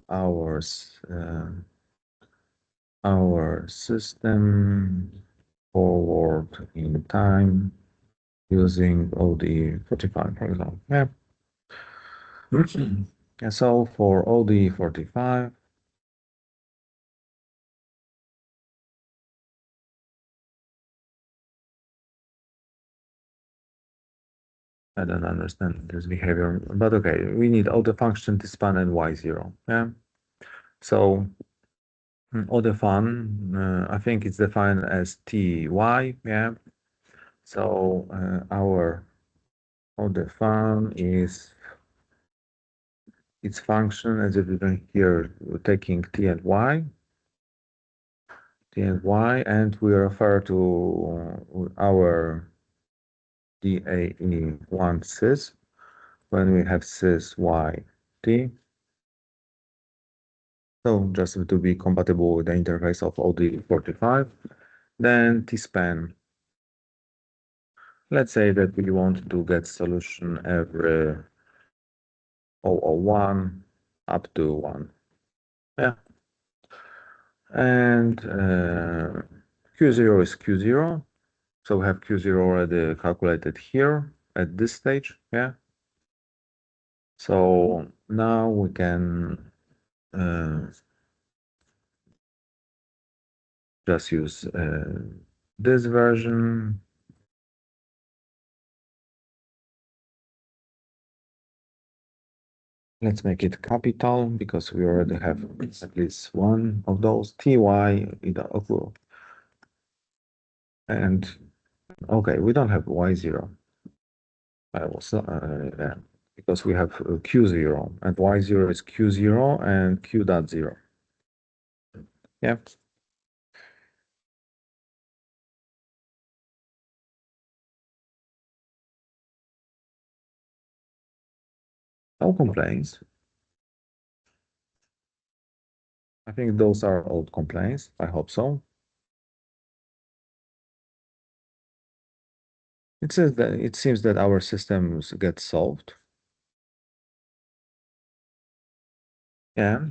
our system forward in time using OD45, for example. Yeah. And so for OD45, I don't understand this behavior, but okay, we need all the function to span and y0. Yeah. So all the fun, I think it's defined as ty. Yeah. So our all the fun is its function as if written here, taking t and y, and we refer to our DAE1 sys when we have sys y t. So just to be compatible with the interface of OD45, then tspan. Let's say that we want to get solution every 001 up to 1. Yeah. And Q0 is Q0. So we have Q0 already calculated here at this stage. Yeah. So now we can just use this version. Let's make it capital because we already have at least one of those. TY equal. And okay, we don't have Y0. I was yeah, because we have Q0 and Y0 is Q0 and Q dot 0. Yeah. No complaints. I think those are old complaints. I hope so. It seems that our systems get solved. Yeah.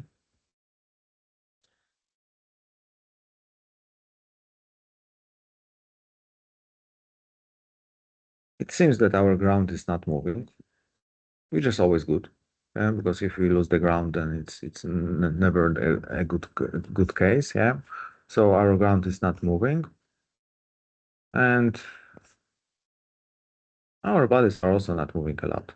It seems that our ground is not moving, which is always good. Yeah, because if we lose the ground, then it's never a good case. Yeah. So our ground is not moving, and our bodies are also not moving a lot.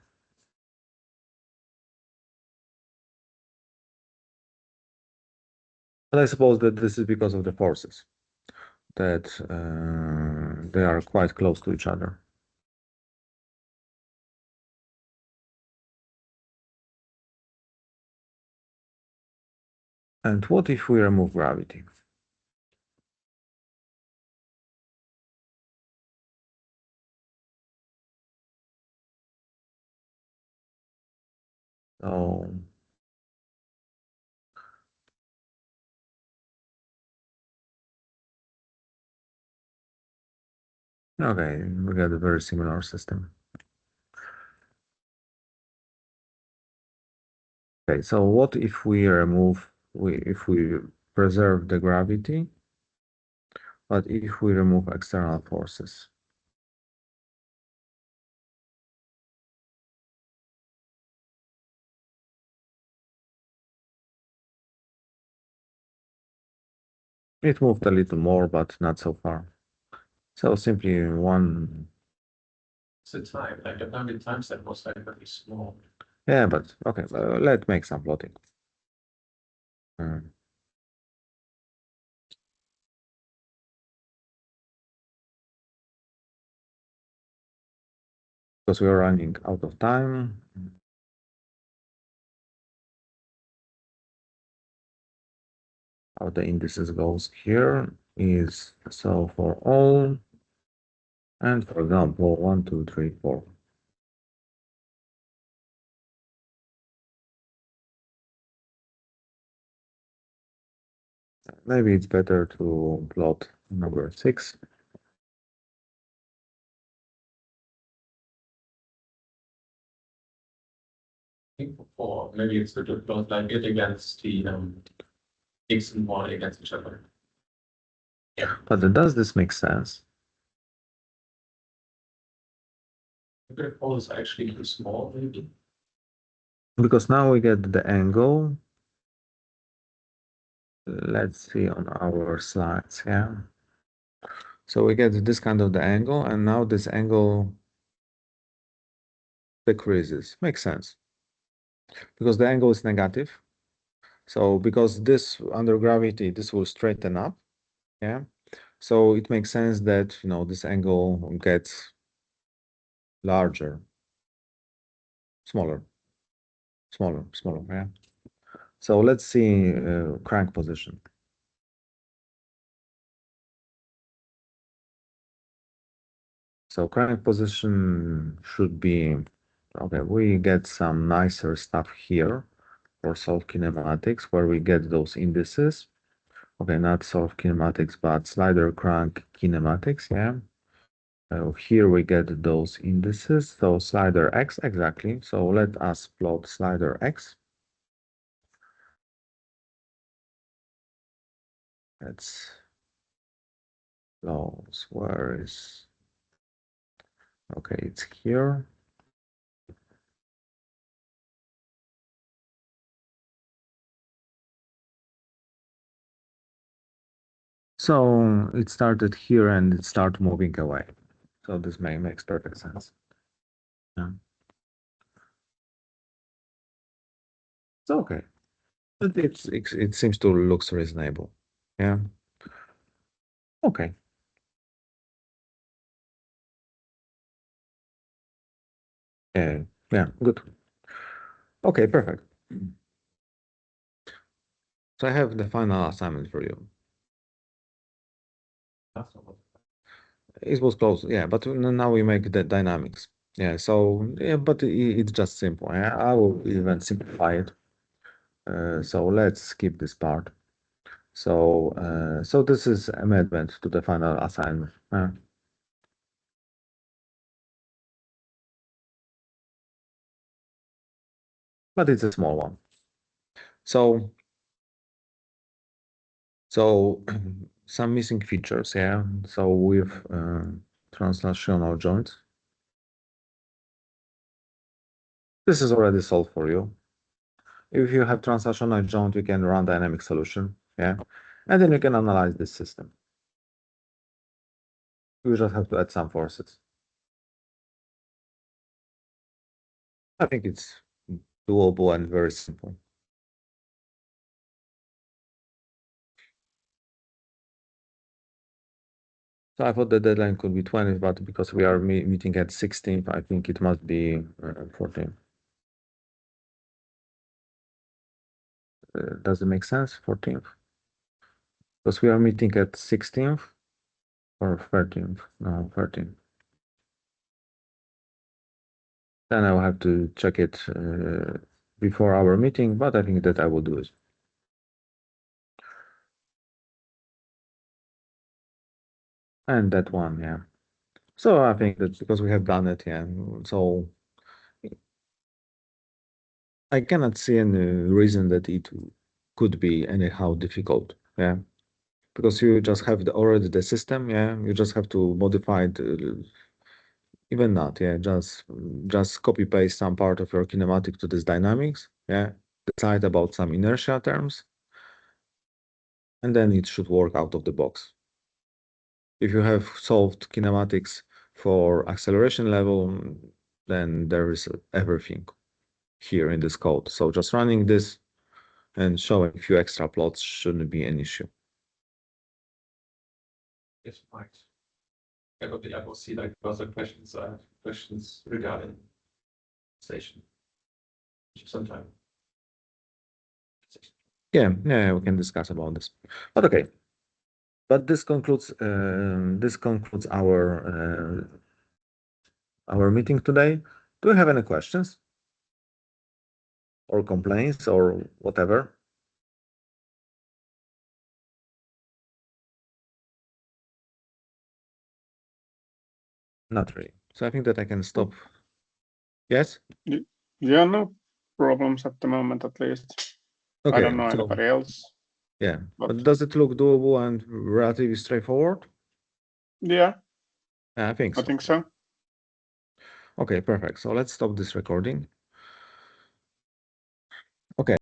But I suppose that this is because of the forces, that they are quite close to each other. And what if we remove gravity? So okay, we got a very similar system. Okay, so what if we if we preserve the gravity, but if we remove external forces? It moved a little more, but not so far. So simply one. It's a time, like the bounded time set was like very small. Yeah, but okay, let's make some plotting. Because we are running out of time. How the indices goes here is so for all, and for example, 1, 2, 3, 4. Maybe it's better to plot number 6. think before, maybe it's good to plot like it against the X and Y against each other. But does this make sense? The pole is actually too small, maybe. Because now we get the angle. Let's see on our slides, yeah. So we get this kind of the angle, and now this angle decreases. Makes sense. Because the angle is negative. So because this under gravity, this will straighten up, yeah. So it makes sense that, you know, this angle gets larger, smaller, yeah. So let's see crank position. So crank position should be, okay, we get some nicer stuff here for solve kinematics where we get those indices. Okay, not solve kinematics, but slider crank kinematics, yeah. Here we get those indices, so slider X, exactly. So let us plot slider X. Let's close, where is, okay, it's here. So it started here and it started moving away. So this makes perfect sense. Yeah. It's okay. It seems to looks reasonable. Yeah. Okay. Yeah, good. Okay, perfect. So I have the final assignment for you. It was close, yeah, but now we make the dynamics. Yeah, so yeah, but it's just simple. I will even simplify it. So let's skip this part. So so this is amendment to the final assignment. But it's a small one. So some missing features, yeah. So with translational joints. This is already solved for you. If you have translational joint, you can run dynamic solution, yeah, and then you can analyze this system. You just have to add some forces. I think it's doable and very simple. So I thought the deadline could be 20, but because we are meeting at 16th, I think it must be 14. Does it make sense? 14th? Because we are meeting at 16th or 13th? No, 13th. Then I will have to check it before our meeting, but I think that I will do it. And that one, yeah. So I think that because we have done it, yeah. So I cannot see any reason that it could be anyhow difficult, yeah. Because you just have already the system, yeah. You just have to modify it, even not, yeah. Just copy paste some part of your kinematic to this dynamics, yeah. Decide about some inertia terms, and then it should work out of the box. If you have solved kinematics for acceleration level, then there is everything here in this code. So just running this and showing a few extra plots shouldn't be an issue. Yes, right. I will see like other questions regarding station. Sometime. Yeah, we can discuss about this. But okay. But this concludes our meeting today. Do you have any questions or complaints or whatever? Not really. So I think that I can stop. Yes? Yeah, no, problems at the moment, at least. Okay, I don't know so anybody else. yeah, but- but does it look doable and relatively straightforward? Yeah, I think I so. think so. Okay, perfect. So let's stop this recording. Okay.